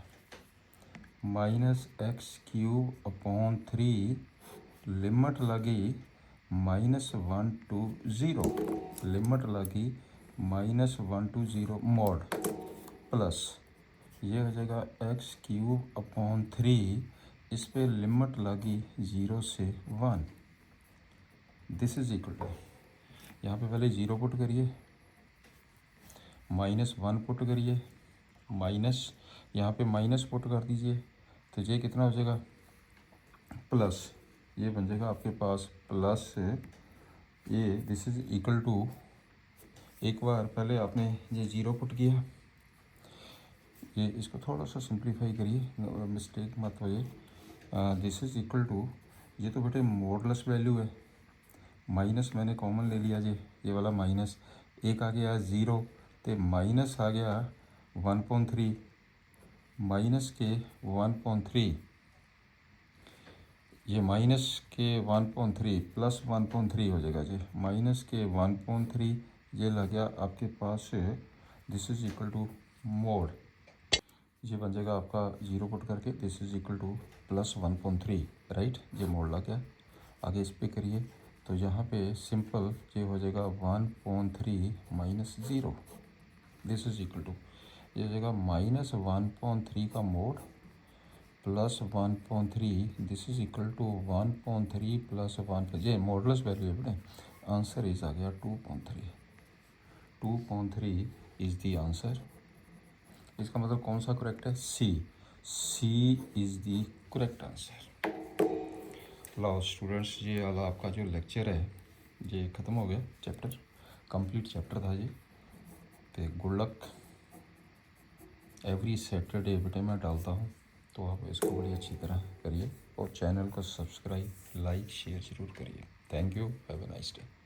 S1: -x³/3, लिमिट लगी -1 टू 0, लिमिट लगी -1 टू 0 मोड, प्लस ये हो जाएगा x³/3, इस पे लिमिट लगी 0 से 1, दिस इज इक्वल टू, यहाँ पे पहले 0 पुट करिए, -1 पुट करिए, माइनस यहाँ पे माइनस पुट कर दीजिए, तो ये कितना हो जाएगा, प्लस, ये बन जाएगा आपके पास प्लस, ये दिस इज इक्वल टू, एक बार पहले आपने ये 0 पुट किया, ये इसको थोड़ा सा सिंप्लीफाई करिए, मिस्टेक मत होइए, दिस इज इक्वल टू, ये तो बेटे मॉडुलस वैल्यू है, माइनस मैंने कॉमन ले लिया, ये वाला माइनस, एक आ गया 0, तो माइनस आ गया 1/3, माइनस के 1/3, ये माइनस के 1/3 प्लस 1/3 हो जाएगा जी, माइनस के 1/3, ये लग गया आपके पास, this is equal to mod, ये बन जाएगा आपका 0 पुट करके, this is equal to plus 1/3, right, ये मोड लग गया, आगे इस पे करिए, तो यहाँ पे सिंपल ये हो जाएगा 1/3 minus 0, this is equal to, ये हो जाएगा -1/3 का mod plus 1/3 this is equal to 1/3 plus 1 ये मॉडुलस वैल्यू है बेटे आंसर इज आ गया 2/3 2/3 इज़ दी आंसर। इसका मतलब कौन सा करेक्ट है C is the correct answer. लो स्टूडेंट्स ये वाला आपका जो लेक्चर है ये ख़त्म हो गया चैप्टर कंप्लीट चैप्टर था ये। तो गुड लक एवरी सैटरडे बेटे मैं डालता हूँ तो आप इसको बड़ी अच्छी तरह करिए और चैनल को सब्सक्राइब लाइक शेयर ज़रूर करिए। Thank you have a nice day.